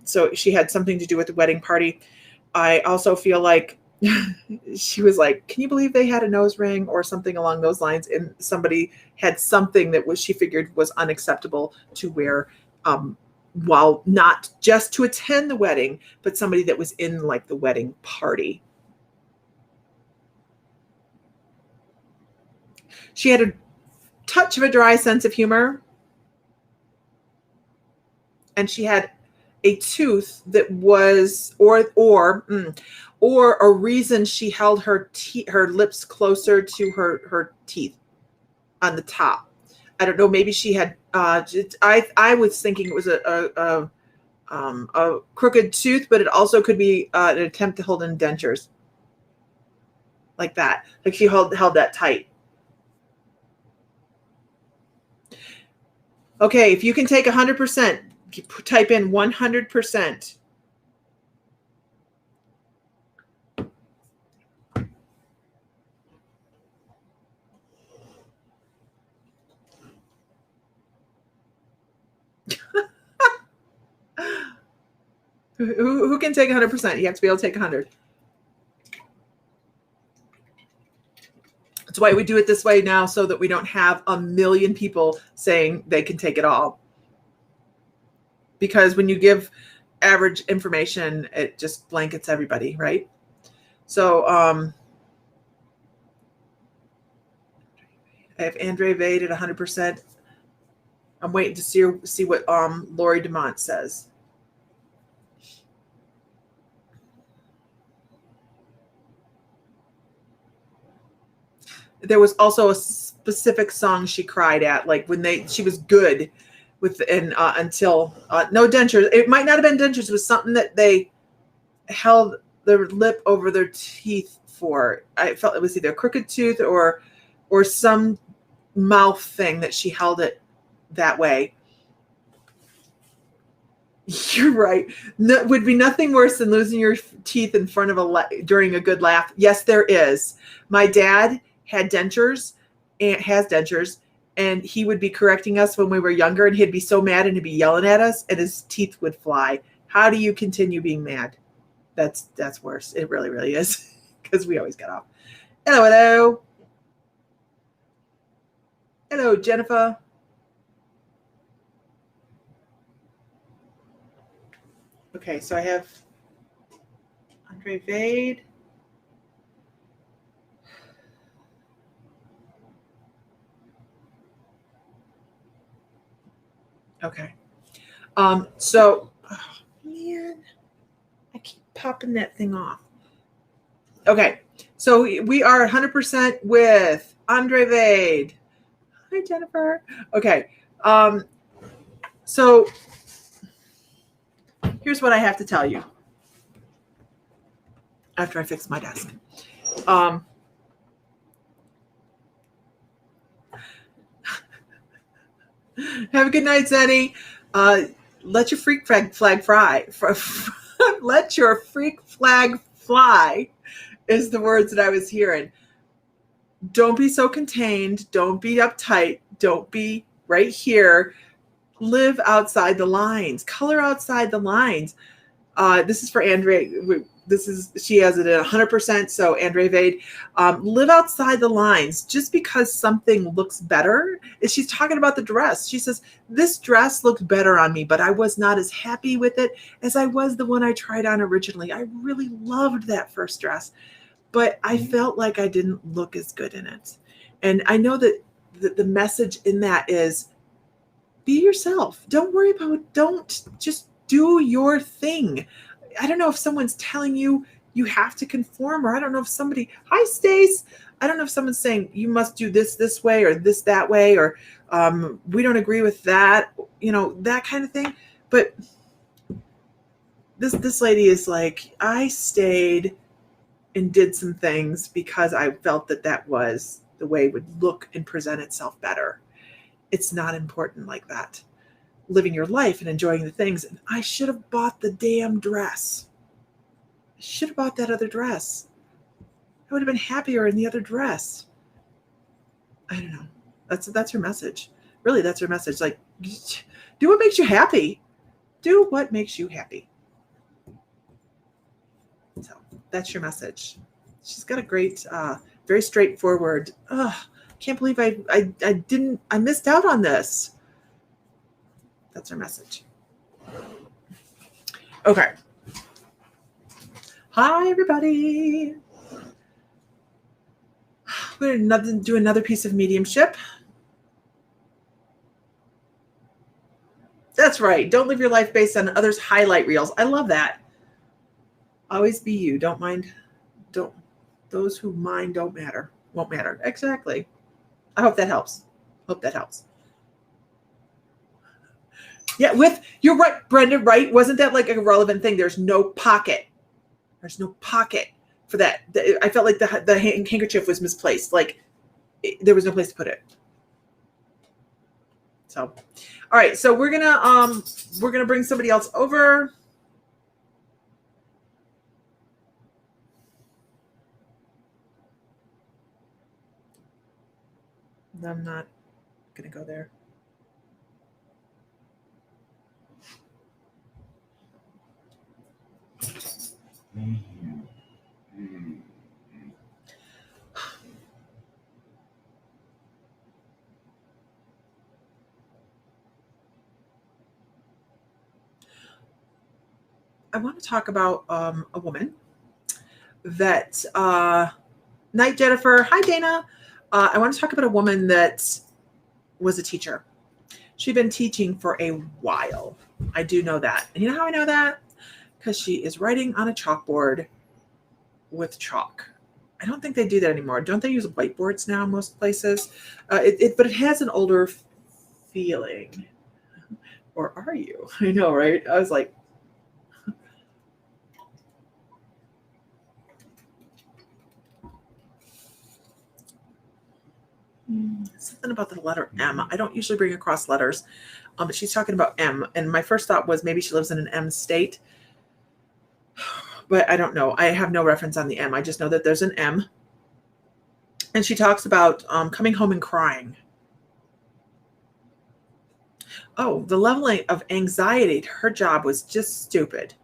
so she had something to do with the wedding party. I also feel like she was like, "Can you believe they had a nose ring?" or something along those lines, and somebody had something that was she figured was unacceptable to wear. While not just to attend the wedding, but somebody that was in like the wedding party. She had a touch of a dry sense of humor, and she had a tooth that was or a reason she held her lips closer to her teeth on the top. I don't know. Maybe she had. I was thinking it was a crooked tooth, but it also could be an attempt to hold in dentures, like that. Like she held that tight. Okay, if you can take 100%, type in 100%. Who can take 100%? You have to be able to take 100. That's why we do it this way now, so that we don't have a million people saying they can take it all. Because when you give average information, it just blankets everybody, right? So I have Andre Vade at 100%. I'm waiting to see what Lori DeMont says. There was also a specific song she cried at, like when she was good with until no dentures. It might not have been dentures. It was something that they held their lip over their teeth for. I felt it was either a crooked tooth or some mouth thing that she held it that way. You're right. No, would be nothing worse than losing your teeth in front of during a good laugh. Yes, there is. My dad had dentures and has dentures, and he would be correcting us when we were younger, and he'd be so mad and he'd be yelling at us, and his teeth would fly. How do you continue being mad? That's worse. It really, really is, because we always get off. Hello. Hello, Jennifer. Okay, so I have Andre Vade. Okay. So, oh, man, I keep popping that thing off. Okay, so we are 100% with Andre Vade. Hi, Jennifer. Okay. So here's what I have to tell you. after I fix my desk. Have a good night, Zenny. Let your freak flag fly. Let your freak flag fly is the words that I was hearing. Don't be so contained. Don't be uptight. Don't be right here. Live outside the lines. Color outside the lines. This is for Andre. She has it at 100%. So Andre Vade, live outside the lines. Just because something looks better, she's talking about the dress. She says, this dress looked better on me, but I was not as happy with it as I was the one I tried on originally. I really loved that first dress, but I felt like I didn't look as good in it. And I know that the message in that is be yourself. Don't worry don't just do your thing. I don't know if someone's telling you have to conform, or I don't know if somebody, hi Stace, I don't know if someone's saying you must do this way or this that way, or we don't agree with that, that kind of thing. But this lady is like, I stayed and did some things because I felt that was the way it would look and present itself better. It's not important like that. Living your life and enjoying the things. And I should have bought the damn dress. I should have bought that other dress. I would have been happier in the other dress. I don't know. That's her message. Really, that's her message. Like, do what makes you happy. Do what makes you happy. So that's your message. She's got a great, very straightforward. Can't believe I missed out on this. That's our message. Okay. Hi, everybody. We're going to do another piece of mediumship. That's right. Don't live your life based on others' highlight reels. I love that. Always be you. Don't mind. Those who mind don't matter. Won't matter. Exactly. I hope that helps. Yeah, you're right, Brenda, right? Wasn't that like a relevant thing? There's no pocket. There's no pocket for that. I felt like the handkerchief was misplaced. Like there was no place to put it. So, all right. So we're gonna bring somebody else over. I'm not gonna go there. I want to talk about a woman that night, Jennifer. Hi, Dana. I want to talk about a woman that was a teacher. She'd been teaching for a while. I do know that. And you know how I know that? Because she is writing on a chalkboard with chalk. I don't think they do that anymore. Don't they use whiteboards now in most places? But it has an older feeling. Or are you? I know, right? I was like, something about the letter M. I don't usually bring across letters, but she's talking about M. And my first thought was maybe she lives in an M state. But I don't know. I have no reference on the M. I just know that there's an M. And she talks about coming home and crying. Oh, the level of anxiety to her job was just stupid.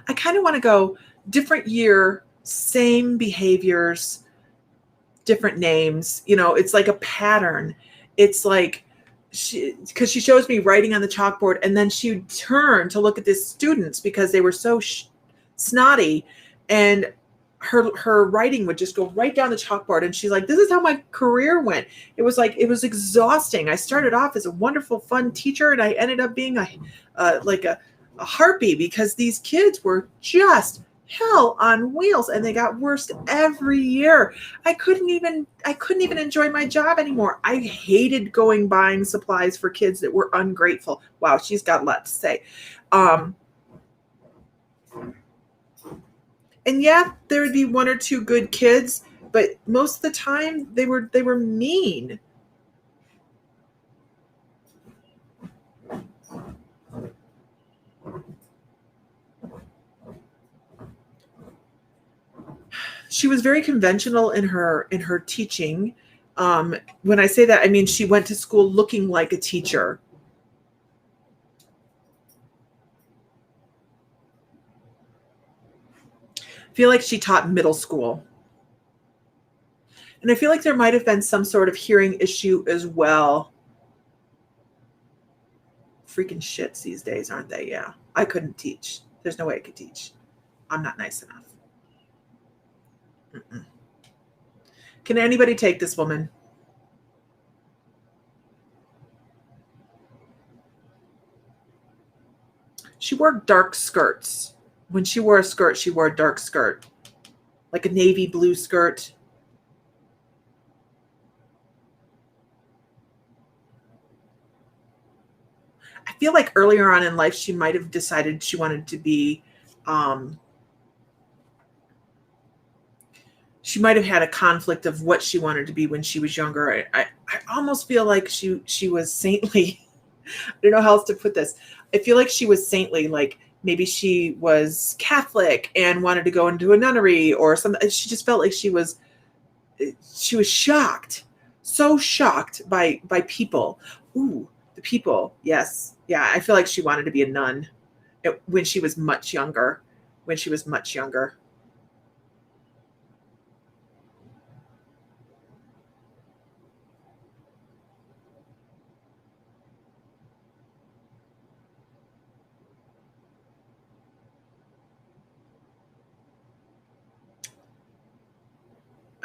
I kind of want to go different year, same behaviors, different names. It's like a pattern. It's like because she shows me writing on the chalkboard, and then she would turn to look at the students because they were so snotty, and her writing would just go right down the chalkboard. And she's like, this is how my career went. It was exhausting. I started off as a wonderful, fun teacher, and I ended up being a harpy because these kids were just hell on wheels, and they got worse every year. I couldn't even enjoy my job anymore. I hated buying supplies for kids that were ungrateful. Wow, she's got a lot to say. And yeah, there would be one or two good kids, but most of the time they were mean. She was very conventional in her teaching. When I say that, I mean she went to school looking like a teacher. I feel like she taught middle school. And I feel like there might have been some sort of hearing issue as well. Freaking shits these days, aren't they? Yeah. I couldn't teach. There's no way I could teach. I'm not nice enough. Mm-mm. Can anybody take this woman? She wore dark skirts. When she wore a skirt, she wore a dark skirt, like a navy blue skirt. I feel like earlier on in life, she might have decided she wanted to be, she might have had a conflict of what she wanted to be when she was younger. I almost feel like she was saintly. I don't know how else to put this. I feel like she was saintly, like maybe she was Catholic and wanted to go into a nunnery or something. She just felt like she was shocked, so shocked by people. Ooh, the people. Yes. Yeah. I feel like she wanted to be a nun when she was much younger.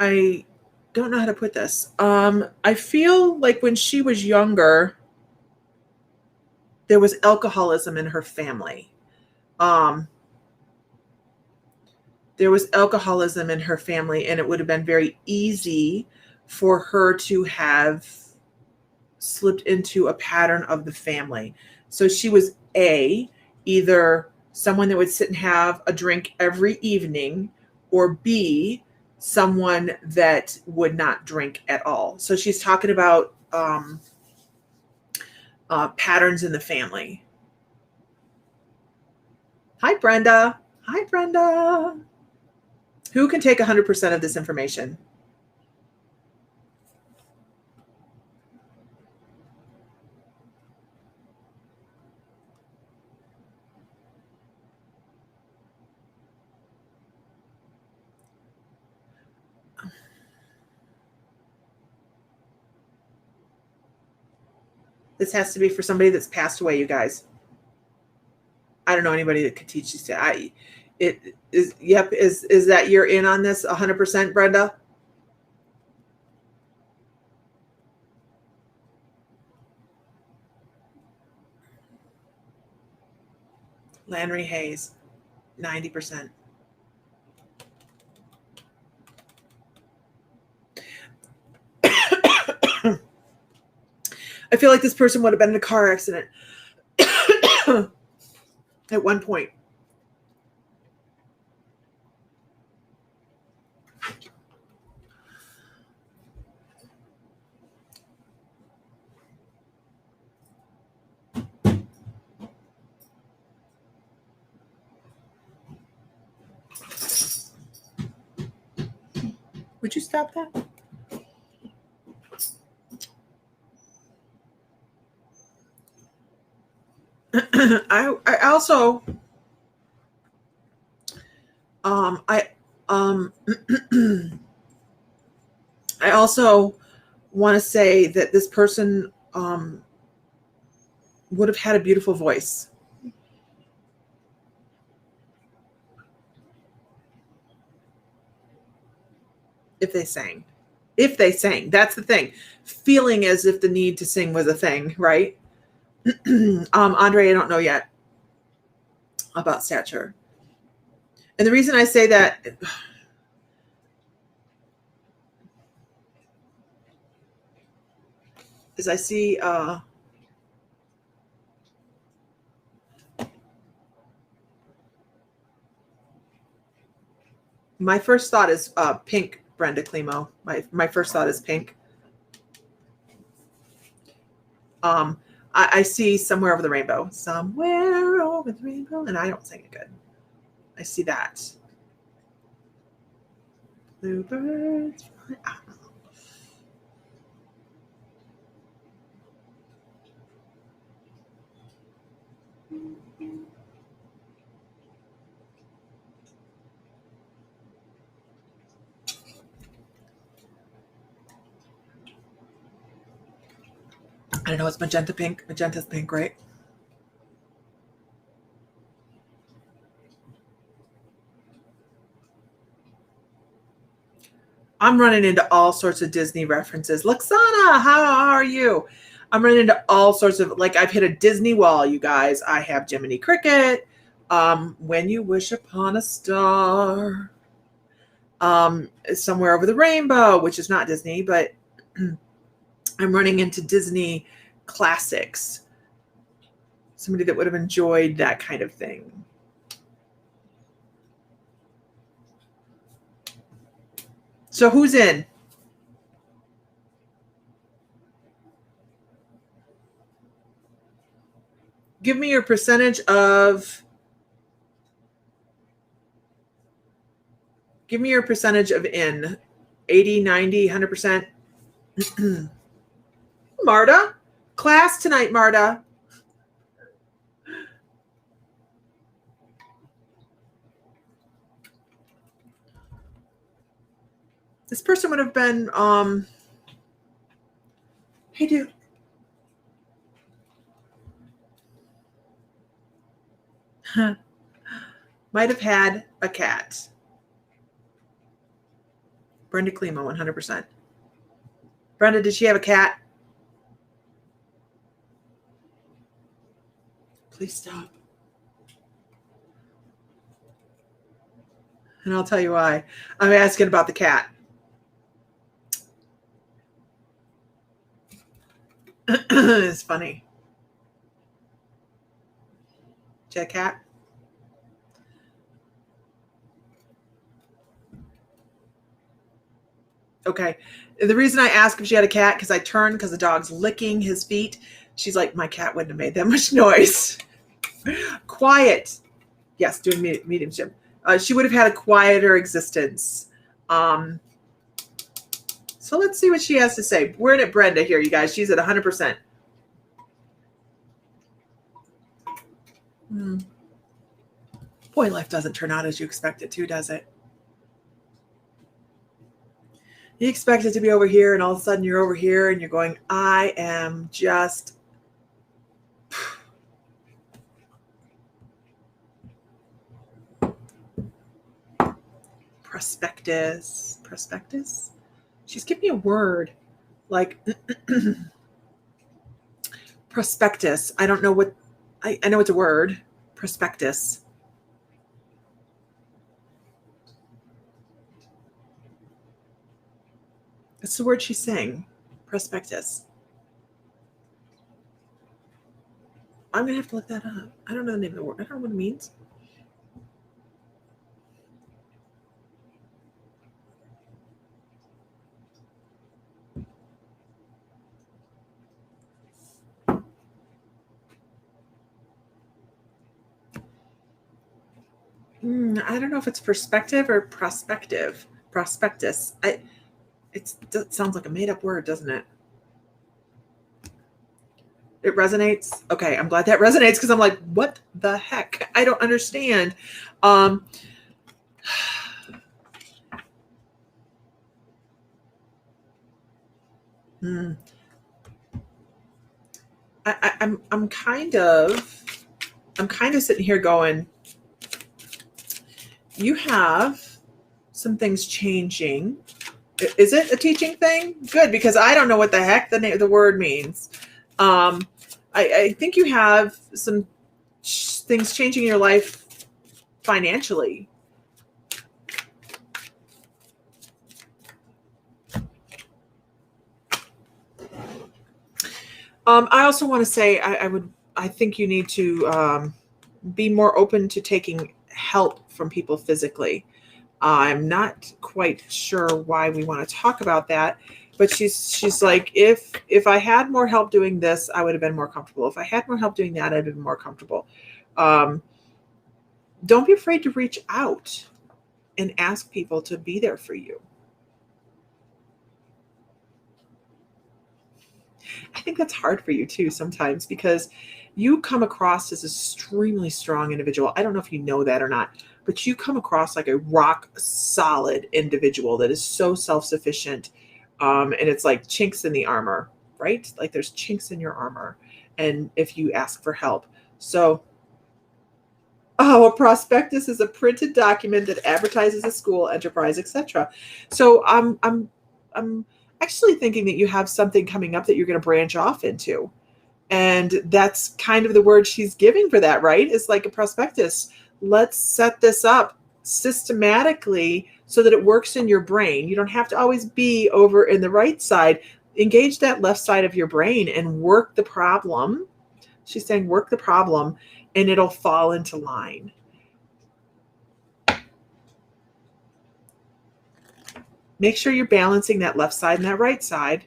I don't know how to put this. I feel like when she was younger, there was alcoholism in her family. There was alcoholism in her family, and it would have been very easy for her to have slipped into a pattern of the family. So she was either someone that would sit and have a drink every evening, or B, someone that would not drink at all. So she's talking about patterns in the family. Hi, Brenda. Who can take 100% of this information? This has to be for somebody that's passed away, you guys. I don't know anybody that could teach this. Is that you're in on this 100%, Brenda? Landry Hayes, 90%. I feel like this person would have been in a car accident at one point. Would you stop that? I also I also want to say that this person would have had a beautiful voice. If they sang. That's the thing. Feeling as if the need to sing was a thing, right? Andre, I don't know yet about stature. And the reason I say that is I see my first thought is pink, Brenda Climo. My first thought is pink. I see somewhere over the rainbow. Somewhere over the rainbow. And I don't sing it good. I see that. Bluebirds. I don't know, it's magenta pink. Magenta's pink, right? I'm running into all sorts of Disney references. Luxana, how are you? I'm running into all sorts of, like, I've hit a Disney wall, you guys. I have Jiminy Cricket, When You Wish Upon a Star, Somewhere Over the Rainbow, which is not Disney, but I'm running into Disney classics. Somebody that would have enjoyed that kind of thing. So who's in? Give me your percentage of in. 80, 90, 100%. Marta, class tonight, Marta. This person would have been, hey, dude. Might have had a cat. Brenda Climo, 100%. Brenda, did she have a cat? Please stop. And I'll tell you why. I'm asking about the cat. It's funny. She had a cat? Okay. The reason I asked if she had a cat, because I turned because the dog's licking his feet. She's like, my cat wouldn't have made that much noise. Quiet. Yes, doing mediumship. She would have had a quieter existence. So let's see what she has to say. We're at Brenda here, you guys. She's at 100%. Boy, life doesn't turn out as you expect it to, does it? You expect it to be over here, and all of a sudden you're over here, and you're going, I am just... Prospectus? She's giving me a word. Like, prospectus. I don't know what... I know it's a word. Prospectus. It's the word she's saying. Prospectus. I'm going to have to look that up. I don't know the name of the word. I don't know what it means. I don't know if it's perspective or prospective. Prospectus. It sounds like a made-up word, doesn't it? It resonates. Okay, I'm glad that resonates, because I'm like, what the heck? I don't understand. I'm kind of sitting here going, you have some things changing. Is it a teaching thing? Good, because I don't know what the heck the word means. I think you have some things changing in your life financially. I also want to say I think you need to be more open to taking help from people physically. I'm not quite sure why we want to talk about that, but she's like, if I had more help doing this, I would have been more comfortable. If I had more help doing that, I'd have been more comfortable. Don't be afraid to reach out and ask people to be there for you. I think that's hard for you too sometimes because you come across as an extremely strong individual. I don't know if you know that or not, but you come across like a rock solid individual that is so self-sufficient. And it's like chinks in the armor, right? Like there's chinks in your armor. And if you ask for help. So, a prospectus is a printed document that advertises a school, enterprise, etc. So I'm actually thinking that you have something coming up that you're going to branch off into. And that's kind of the word she's giving for that, right? It's like a prospectus. Let's set this up systematically so that it works in your brain. You don't have to always be over in the right side. Engage that left side of your brain and work the problem. She's saying work the problem and it'll fall into line. Make sure you're balancing that left side and that right side.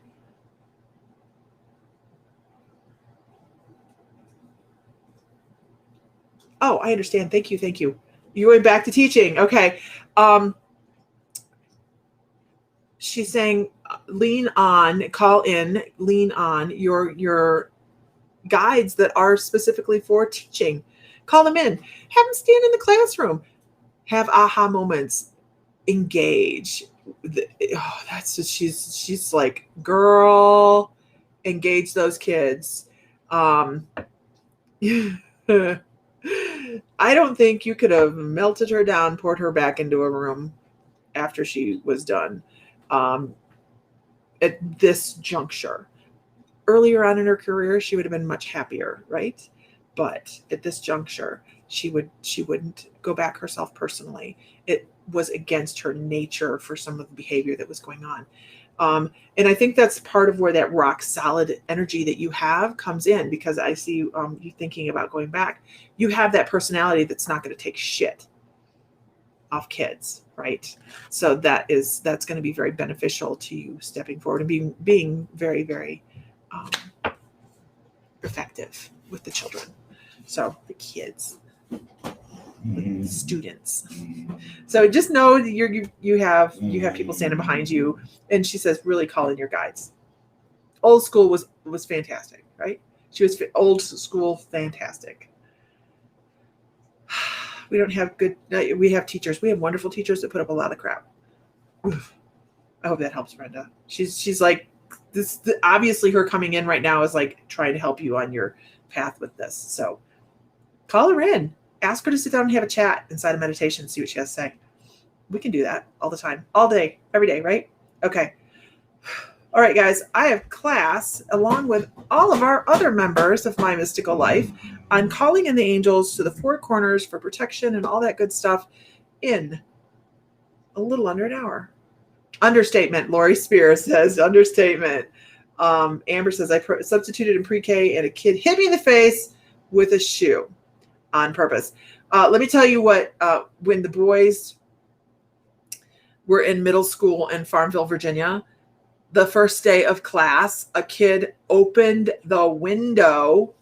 Oh, I understand. Thank you. Thank you. You're going back to teaching. Okay. She's saying lean on, call in, lean on your guides that are specifically for teaching. Call them in. Have them stand in the classroom. Have aha moments. Engage. Oh, that's just, she's like, girl, engage those kids. I don't think you could have melted her down, poured her back into a room after she was done. At this juncture, earlier on in her career, she would have been much happier, right? But at this juncture, she wouldn't go back herself personally. It was against her nature for some of the behavior that was going on. And I think that's part of where that rock solid energy that you have comes in, because I see you thinking about going back. You have that personality that's not going to take shit off kids, right? So that's going to be very beneficial to you stepping forward and being very, very effective with the children. So the kids, the students. So just know that you have people standing behind you. And she says, really call in your guides. Old school was fantastic, right? She was old school fantastic. We don't have we have teachers. We have wonderful teachers that put up a lot of crap. Oof. I hope that helps, Brenda. She's like, this obviously her coming in right now is like trying to help you on your path with this. So call her in. Ask her to sit down and have a chat inside of meditation, see what she has to say. We can do that all the time, all day, every day, right? Okay. All right, guys, I have class along with all of our other members of My Mystical Life on calling in the angels to the four corners for protection and all that good stuff in a little under an hour. Understatement. Lori Spears says understatement. Amber says, I substituted in pre-K and a kid hit me in the face with a shoe on purpose. Let me tell you what, when the boys were in middle school in Farmville, Virginia, the first day of class, a kid opened the window.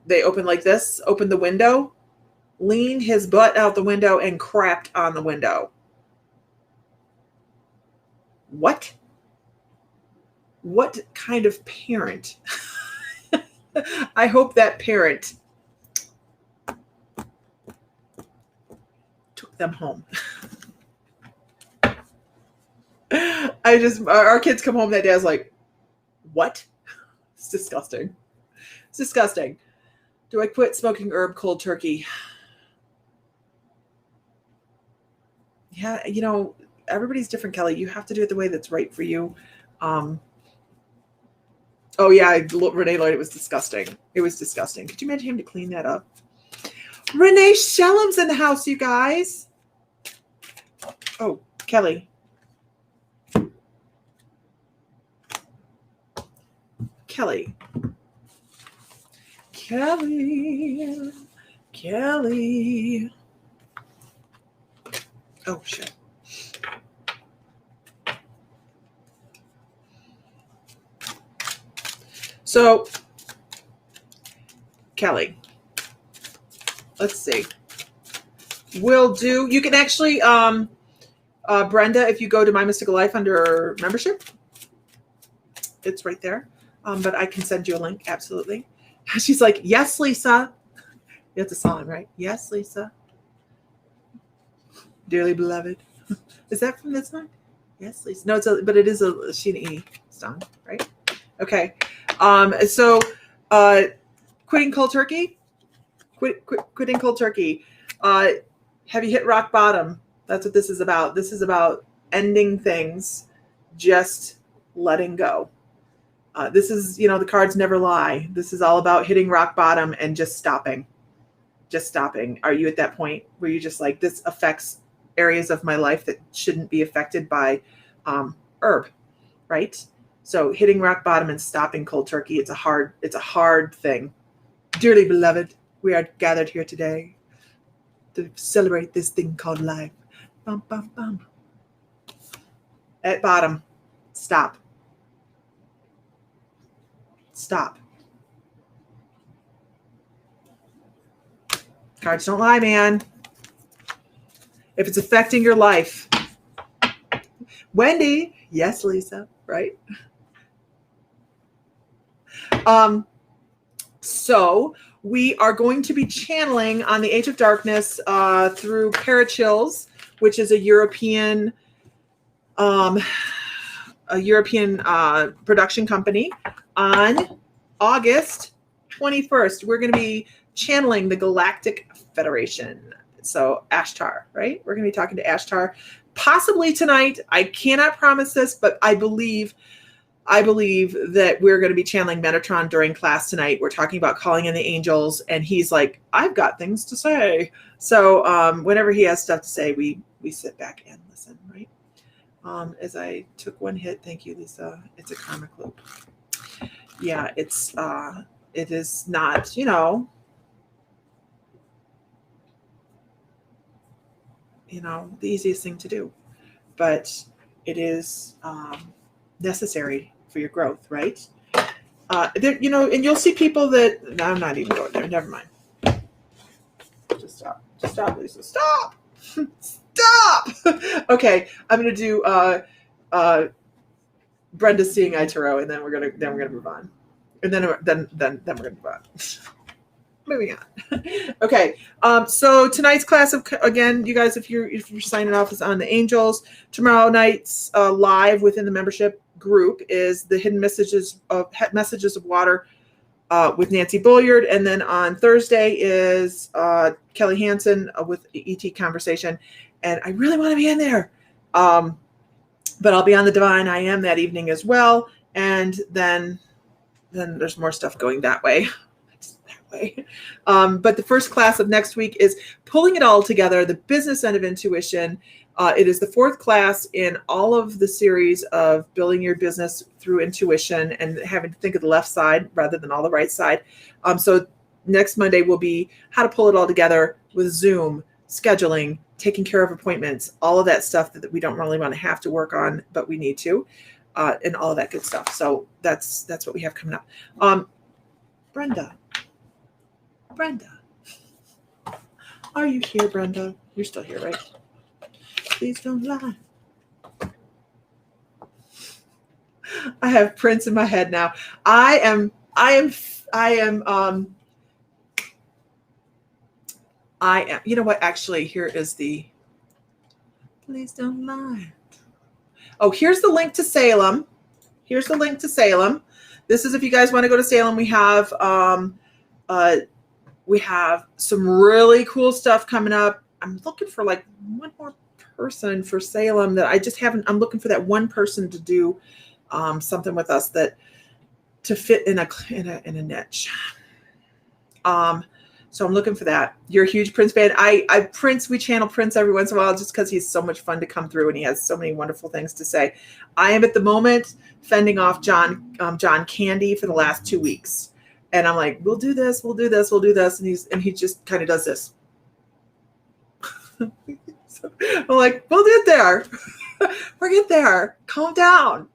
They opened like this, opened the window, leaned his butt out the window and crapped on the window. What? What kind of parent? I hope that parent took them home. Our kids come home that day. I was like, what? It's disgusting. It's disgusting. Do I quit smoking herb cold turkey? Yeah, everybody's different, Kelly. You have to do it the way that's right for you. Oh yeah, Renee Lloyd, it was disgusting. It was disgusting. Could you imagine him to clean that up? Renee Shellum's in the house, you guys. Oh, Kelly. Kelly. Kelly. Oh, shit. So, Kelly, let's see. We'll do, you can actually, Brenda, if you go to My Mystical Life under membership, it's right there. But I can send you a link. Absolutely. She's like, yes, Lisa. It's a song, right? Yes, Lisa. Dearly beloved. Is that from this one? Yes, Lisa. No, but it is a Sheena E song, right? Okay. So quitting cold turkey. Quitting cold turkey. Have you hit rock bottom? That's what this is about. This is about ending things, just letting go. This is, the cards never lie. This is all about hitting rock bottom and just stopping. Just stopping. Are you at that point where you're just like, this affects areas of my life that shouldn't be affected by herb, right? So hitting rock bottom and stopping cold turkey, it's a hard thing. Dearly beloved, we are gathered here today to celebrate this thing called life. Bum, bum, bum. At bottom, stop. Stop. Cards don't lie, man. If it's affecting your life. Wendy, yes, Lisa, right? So we are going to be channeling on the Age of Darkness through Parachills, which is a European production company. On August 21st, we're going to be channeling the Galactic Federation. So Ashtar, right? We're going to be talking to Ashtar possibly tonight. I cannot promise this, but I believe that we're going to be channeling Metatron during class tonight. We're talking about calling in the angels, and he's like, I've got things to say. So whenever he has stuff to say, we sit back and listen, right? As I took one hit, thank you, Lisa. It's a karmic loop. Yeah, it is not, the easiest thing to do, but it is necessary for your growth, right? And you'll see people that, no, I'm not even going there. Never mind. Just stop, Lisa. Stop. Stop. Okay, I'm going to do Brenda's Seeing Eye Tarot, and then we're gonna move on, and then we're gonna move on. Moving on. Okay. So tonight's class again, you guys, if you're signing off, is on the angels. Tomorrow night's live within the membership group is the hidden messages of water with Nancy Bulliard, and then on Thursday is Kelly Hansen with ET Conversation, and I really want to be in there. But I'll be on the Divine I Am that evening as well, and then there's more stuff going that way. But the first class of next week is Pulling It All Together, the business end of intuition. It is the fourth class in all of the series of building your business through intuition and having to think of the left side rather than all the right side. So next Monday will be how to pull it all together with Zoom, scheduling, taking care of appointments, all of that stuff that we don't really want to have to work on, but we need to, and all of that good stuff. So that's what we have coming up. Brenda, are you here, Brenda? You're still here, right? Please don't lie. I have Prince in my head now. I am. You know what? Actually, here is the. Please don't lie. Oh, here's the link to Salem. Here's the link to Salem. This is if you guys want to go to Salem. We have some really cool stuff coming up. I'm looking for like one more person for Salem that I just haven't. I'm looking for that one person to do something with us to fit in a niche. So I'm looking for that. You're a huge Prince fan. We channel Prince every once in a while just because he's so much fun to come through and he has so many wonderful things to say. I am at the moment fending off John Candy for the last 2 weeks. And I'm like, we'll do this, we'll do this, we'll do this. And he just kind of does this. So I'm like, we'll get there. We'll get there. Calm down.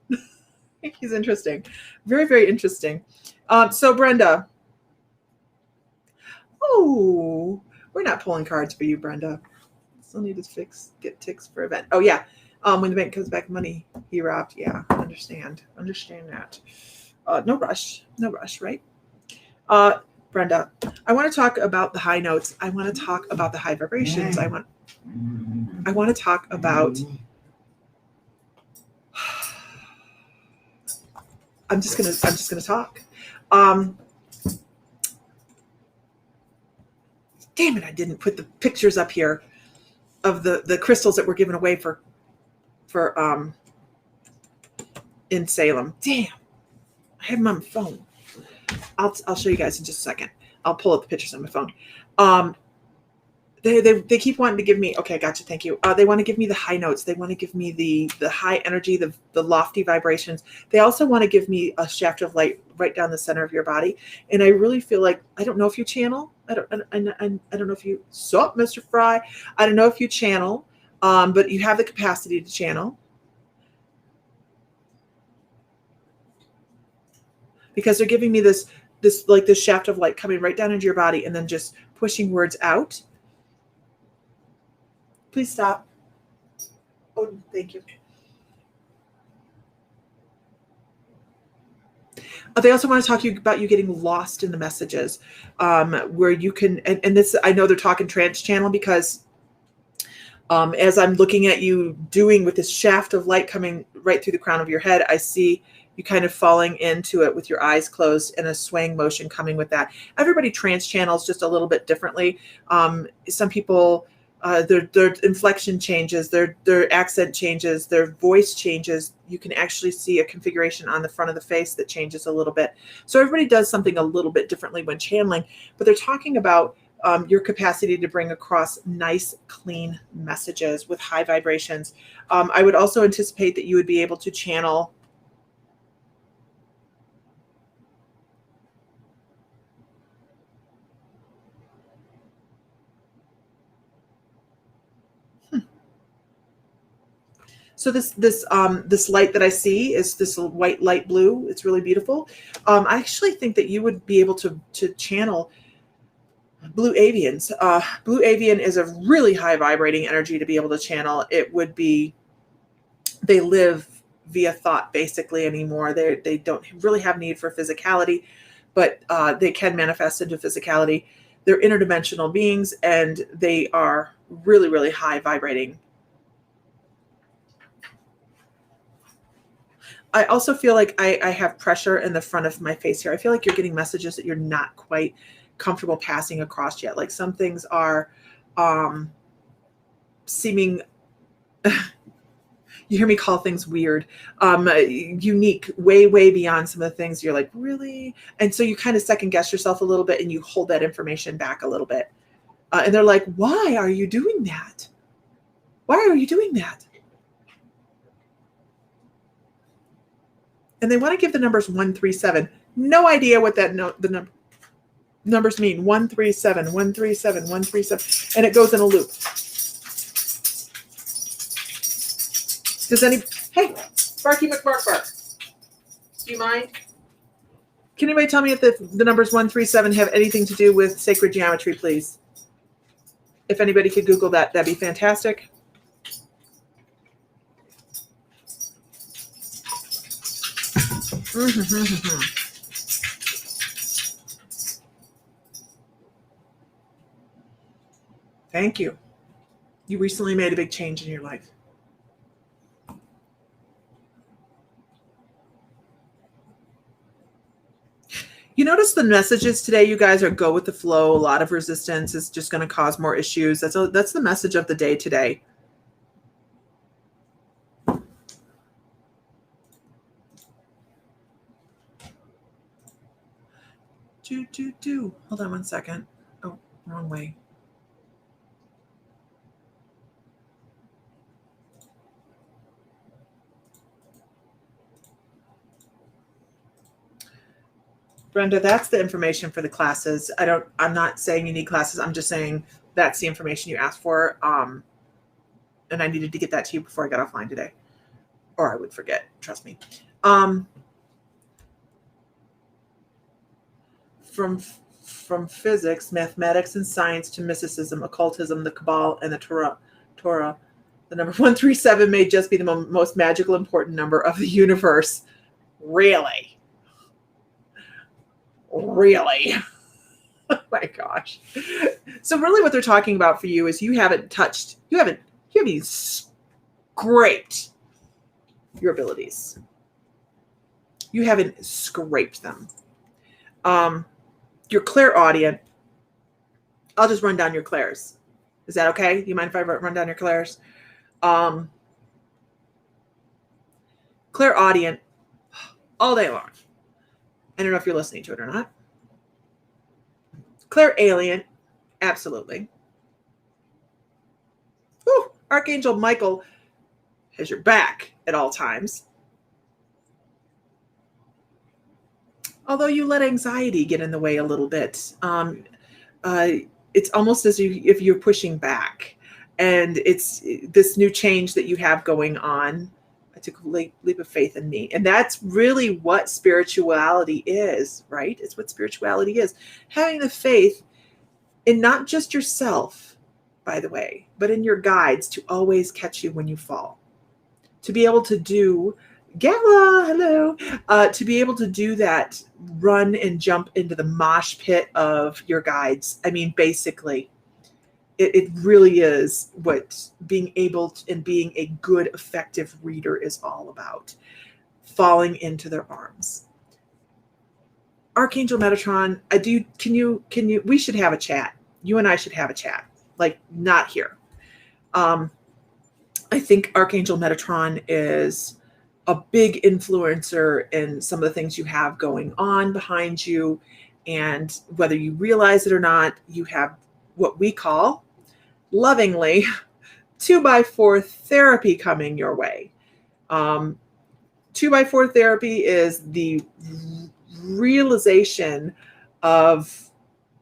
He's interesting. Very, very interesting. So Brenda. Oh, we're not pulling cards for you, Brenda. Still need to get ticks for event. Oh yeah. When the bank comes back money he robbed. Yeah, understand that. No rush, right? Brenda, I want to talk about the high notes. I want to talk about the high vibrations. I want to talk about. I'm just gonna talk. Damn it! I didn't put the pictures up here of the crystals that were given away for in Salem. Damn, I have them on my phone. I'll show you guys in just a second. I'll pull up the pictures on my phone. They keep wanting to give me. Okay, gotcha. Thank you. They want to give me the high notes. They want to give me the high energy, the lofty vibrations. They also want to give me a shaft of light right down the center of your body. And I really feel like I don't know if you channel. I don't know if you. So, Mr. Fry, I don't know if you channel, but you have the capacity to channel. Because they're giving me this shaft of light coming right down into your body and then just pushing words out. Please stop. Oh, thank you. They also want to talk to you about you getting lost in the messages, where you can, and this, I know they're talking trance channel because as I'm looking at you doing with this shaft of light coming right through the crown of your head, I see you kind of falling into it with your eyes closed and a swaying motion coming with that. Everybody trance channels just a little bit differently. Some people, their inflection changes, their accent changes, their voice changes. You can actually see a configuration on the front of the face that changes a little bit. So everybody does something a little bit differently when channeling, but they're talking about your capacity to bring across nice, clean messages with high vibrations. I would also anticipate that you would be able to channel So this light that I see is this white light blue. It's really beautiful. I actually think that you would be able to channel blue avians. Blue avian is a really high vibrating energy to be able to channel. It would be, they live via thought basically anymore. They don't really have need for physicality, but they can manifest into physicality. They're interdimensional beings and they are really, really high vibrating. I also feel like I have pressure in the front of my face here. I feel like you're getting messages that you're not quite comfortable passing across yet. Like some things are seeming, you hear me call things weird, unique, way, way beyond some of the things you're like, really? And so you kind of second guess yourself a little bit and you hold that information back a little bit. And they're like, why are you doing that? Why are you doing that? And they want to give the numbers 137. No idea what that numbers mean. 137, 137, 137, and it goes in a loop. Hey, Barky McBark, do you mind? Can anybody tell me if the numbers 137 have anything to do with sacred geometry, please? If anybody could Google that, that'd be fantastic. Thank you. You recently made a big change in your life. You notice the messages today, you guys, are go with the flow. A lot of resistance is just going to cause more issues. That's the message of the day today. Hold on one second. Oh, Wrong way. Brenda, that's the information for the classes. I'm not saying you need classes. I'm just saying that's the information you asked for. And I needed to get that to you before I got offline today, or I would forget. Trust me. From physics, mathematics, and science to mysticism, occultism, the Kabbalah, and the Torah, the number 137 may just be the most magical, important number of the universe. Really? Really? Oh my gosh. So really what they're talking about for you is you haven't even scraped your abilities. You haven't scraped them. You're clairaudient. I'll just run down your clairs. Is that okay? Do you mind if I run down your clairs? Clairaudient all day long. I don't know if you're listening to it or not. Clairalient, absolutely. Whew, Archangel Michael has your back at all times. Although you let anxiety get in the way a little bit. It's almost as if you're pushing back. And it's this new change that you have going on. I took a leap of faith in me. And that's really what spirituality is, right? It's what spirituality is. Having the faith in not just yourself, by the way, but in your guides to always catch you when you fall. To be able to do, Gala, hello, to be able to do that, run and jump into the mosh pit of your guides. I mean, basically, it really is what being able to, and being a good, effective reader is all about. Falling into their arms. Archangel Metatron, we should have a chat. You and I should have a chat. Like, not here. I think Archangel Metatron is a big influencer in some of the things you have going on behind you. And whether you realize it or not, you have what we call, lovingly, 2x4 therapy coming your way. 2x4 therapy is the realization of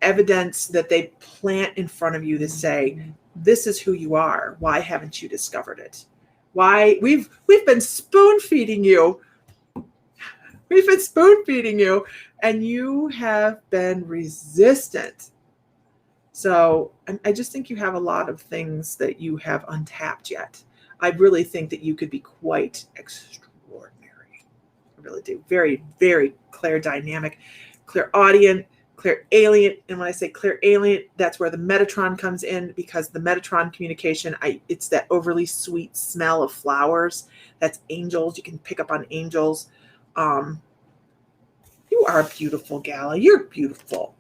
evidence that they plant in front of you to say, this is who you are. Why haven't you discovered it? Why we've been spoon feeding you. We've been spoon feeding you, and you have been resistant. So I just think you have a lot of things that you have untapped yet. I really think that you could be quite extraordinary. I really do. Very, very clairdynamic, clairaudient, clairalient. And when I say clairalient, that's where the Metatron comes in, because the Metatron communication, it's that overly sweet smell of flowers. That's angels. You can pick up on angels. You are beautiful, Gala. You're beautiful.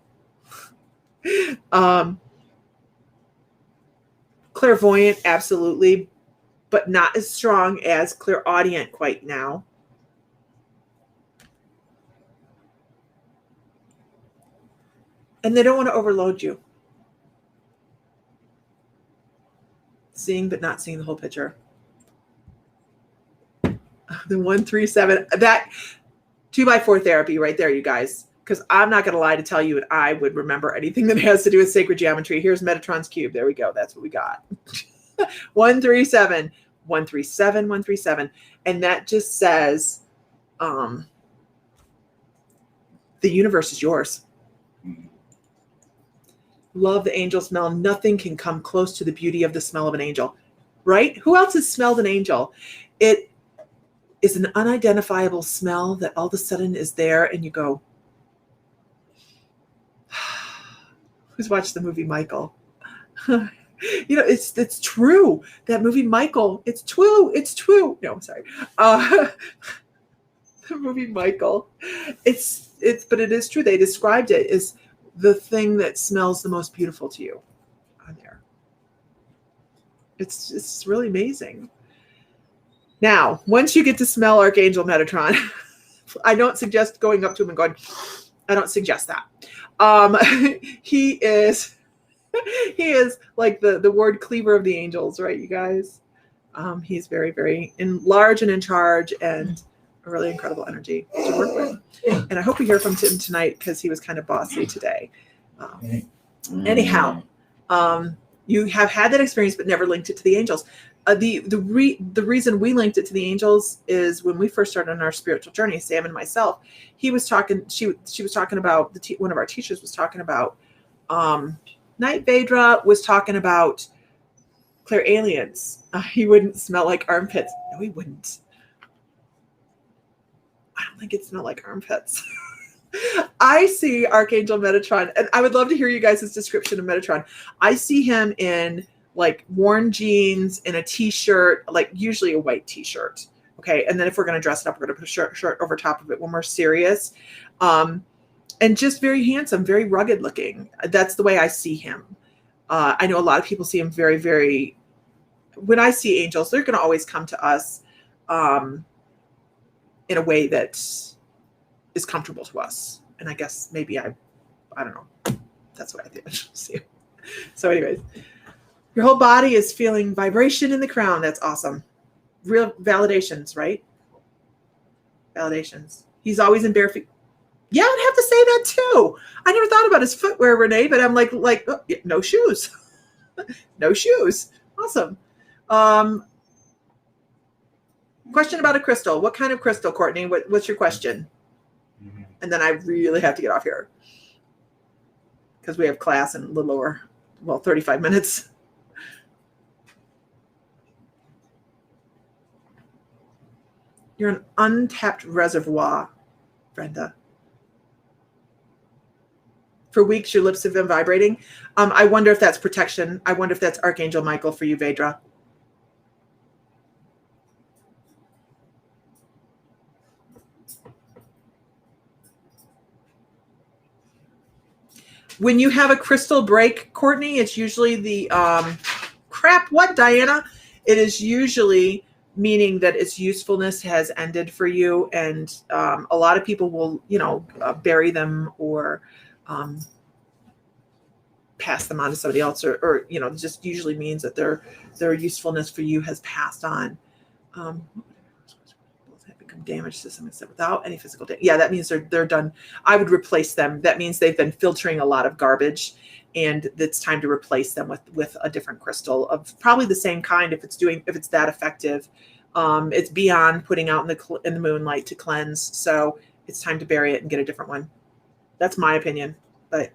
Clairvoyant, absolutely, but not as strong as clairaudient quite now. And they don't want to overload you. Seeing but not seeing the whole picture. The 137, that 2x4 therapy right there, you guys. Because I'm not going to lie to tell you that I would remember anything that has to do with sacred geometry. Here's Metatron's cube. There we go. That's what we got. 137, 137, 137. And that just says, the universe is yours. Love the angel smell. Nothing can come close to the beauty of the smell of an angel, right? Who else has smelled an angel? It is an unidentifiable smell that all of a sudden is there, and you go, who's watched the movie Michael? It's true. That movie Michael, it's true. No, sorry. The movie Michael, but it is true. They described it as the thing that smells the most beautiful to you on there. It's really amazing. Now, once you get to smell Archangel Metatron, I don't suggest going up to him and going, I don't suggest that. He is He is like the word cleaver of the angels, right, you guys? He's very, very large and in charge, and a really incredible energy to work with. And I hope we hear from Tim tonight because he was kind of bossy today. Anyhow, you have had that experience but never linked it to the angels. The reason we linked it to the angels is when we first started on our spiritual journey, Sam and myself, she was talking about, one of our teachers was talking about, Night Vedra was talking about clairalience. He wouldn't smell like armpits. No, he wouldn't. I don't think it smelled like armpits. I see Archangel Metatron, and I would love to hear you guys' description of Metatron. I see him in like worn jeans and a t-shirt, like usually a white t-shirt. Okay. And then if we're going to dress it up, we're going to put a shirt over top of it when we're serious. And just very handsome, very rugged looking. That's the way I see him. I know a lot of people see him very, very, when I see angels, they're going to always come to us in a way that is comfortable to us. And I guess maybe I don't know. That's what I think I should see him. So anyways, your whole body is feeling vibration in the crown. That's awesome. Real validations, right? Validations. He's always in bare feet. Yeah, I'd have to say that too. I never thought about his footwear, Renee, but I'm like oh, no shoes. No shoes. Awesome. Question about a crystal. What kind of crystal, Courtney? What's your question? And then I really have to get off here because we have class in a little over, 35 minutes. You're an untapped reservoir, Brenda. For weeks, your lips have been vibrating. I wonder if that's protection. I wonder if that's Archangel Michael for you, Vedra. When you have a crystal break, Courtney, it's usually the crap. What, Diana? It is usually meaning that its usefulness has ended for you, and a lot of people will, bury them or pass them on to somebody else, or just usually means that their usefulness for you has passed on. Damage to some extent without any physical damage. Yeah, that means they're done. I would replace them. That means they've been filtering a lot of garbage, and it's time to replace them with a different crystal of probably the same kind if it's that effective. It's beyond putting out in the moonlight to cleanse, so it's time to bury it and get a different one. That's my opinion, but.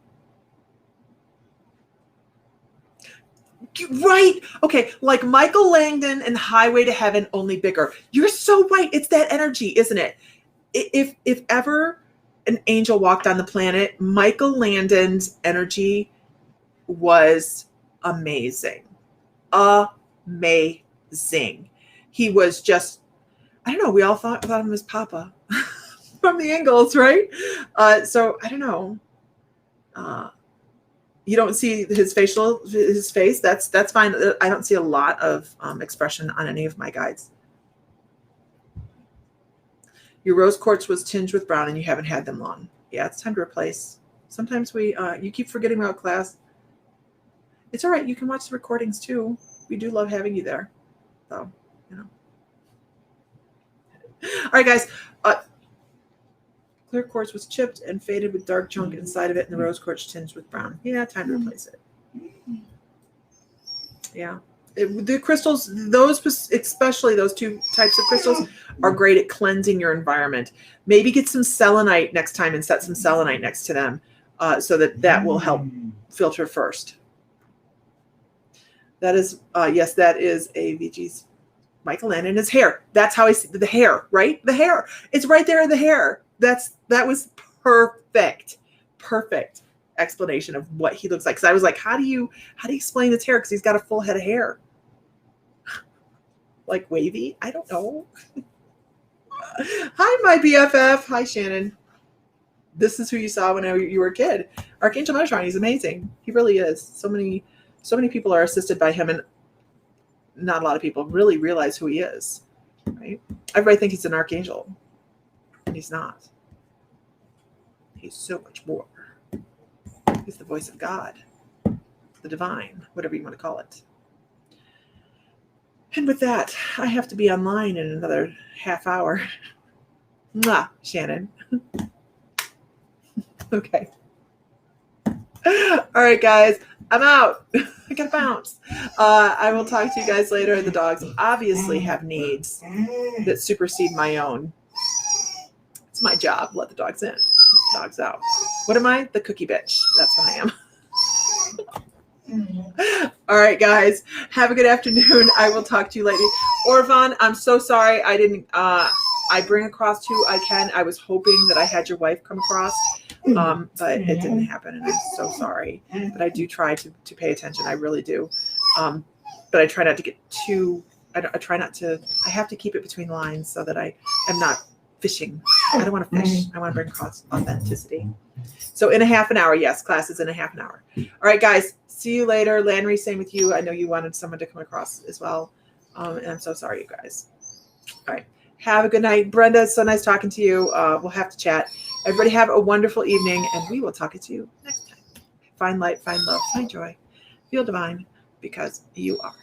Right. Okay. Like Michael Langdon and Highway to Heaven, only bigger. You're so right. It's that energy, isn't it? If ever an angel walked on the planet, Michael Landon's energy was amazing. Amazing. He was just, I don't know. We all thought about him as Papa from the Ingalls, right? So I don't know. You don't see his face. That's fine. I don't see a lot of expression on any of my guides. Your rose quartz was tinged with brown and you haven't had them long. Yeah, it's time to replace. Sometimes you keep forgetting about class. It's all right. You can watch the recordings too. We do love having you there. So, All right, guys. Clear quartz was chipped and faded with dark chunk inside of it, and the rose quartz tinged with brown. Yeah, time to replace it. Yeah. The crystals, especially those two types of crystals, are great at cleansing your environment. Maybe get some selenite next time and set some selenite next to them so that will help filter first. That is, yes, that is a VG's Michael Landon and his hair. That's how I see the hair, right? The hair. It's right there in the hair. That was perfect explanation of what he looks like. Because I was like, how do you explain his hair? Because he's got a full head of hair. Like wavy? I don't know. Hi, my BFF. Hi, Shannon. This is who you saw when you were a kid. Archangel Metatron. He's amazing. He really is. So many people are assisted by him, and not a lot of people really realize who he is. Right? Everybody thinks he's an archangel, and he's not. He's so much more. He's the voice of God. the divine, whatever you want to call it. And with that, I have to be online in another half hour. Mwah, Shannon. Okay. All right, guys, I'm out. I gotta bounce. I will talk to you guys later. The dogs obviously have needs that supersede my own. It's my job. Let the dogs in, let the dogs out. What am I? The cookie bitch. That's what I am. All right, guys, have a good afternoon. I will talk to you later. Orvan, I'm so sorry I didn't I bring across who I can. I was hoping that I had your wife come across, but it didn't happen, and I'm so sorry. But I do try to pay attention. I really do. But I try not to get too, I try not to, I have to keep it between lines so that I am not fishing. I don't want to fish. I want to bring across authenticity. So in a half an hour, yes, class is in a half an hour. All right, guys, see you later. Landry, same with you. I know you wanted someone to come across as well. And I'm so sorry, you guys. All right. Have a good night. Brenda, it's so nice talking to you. We'll have to chat. Everybody have a wonderful evening, and we will talk to you next time. Find light, find love, find joy. Feel divine because you are.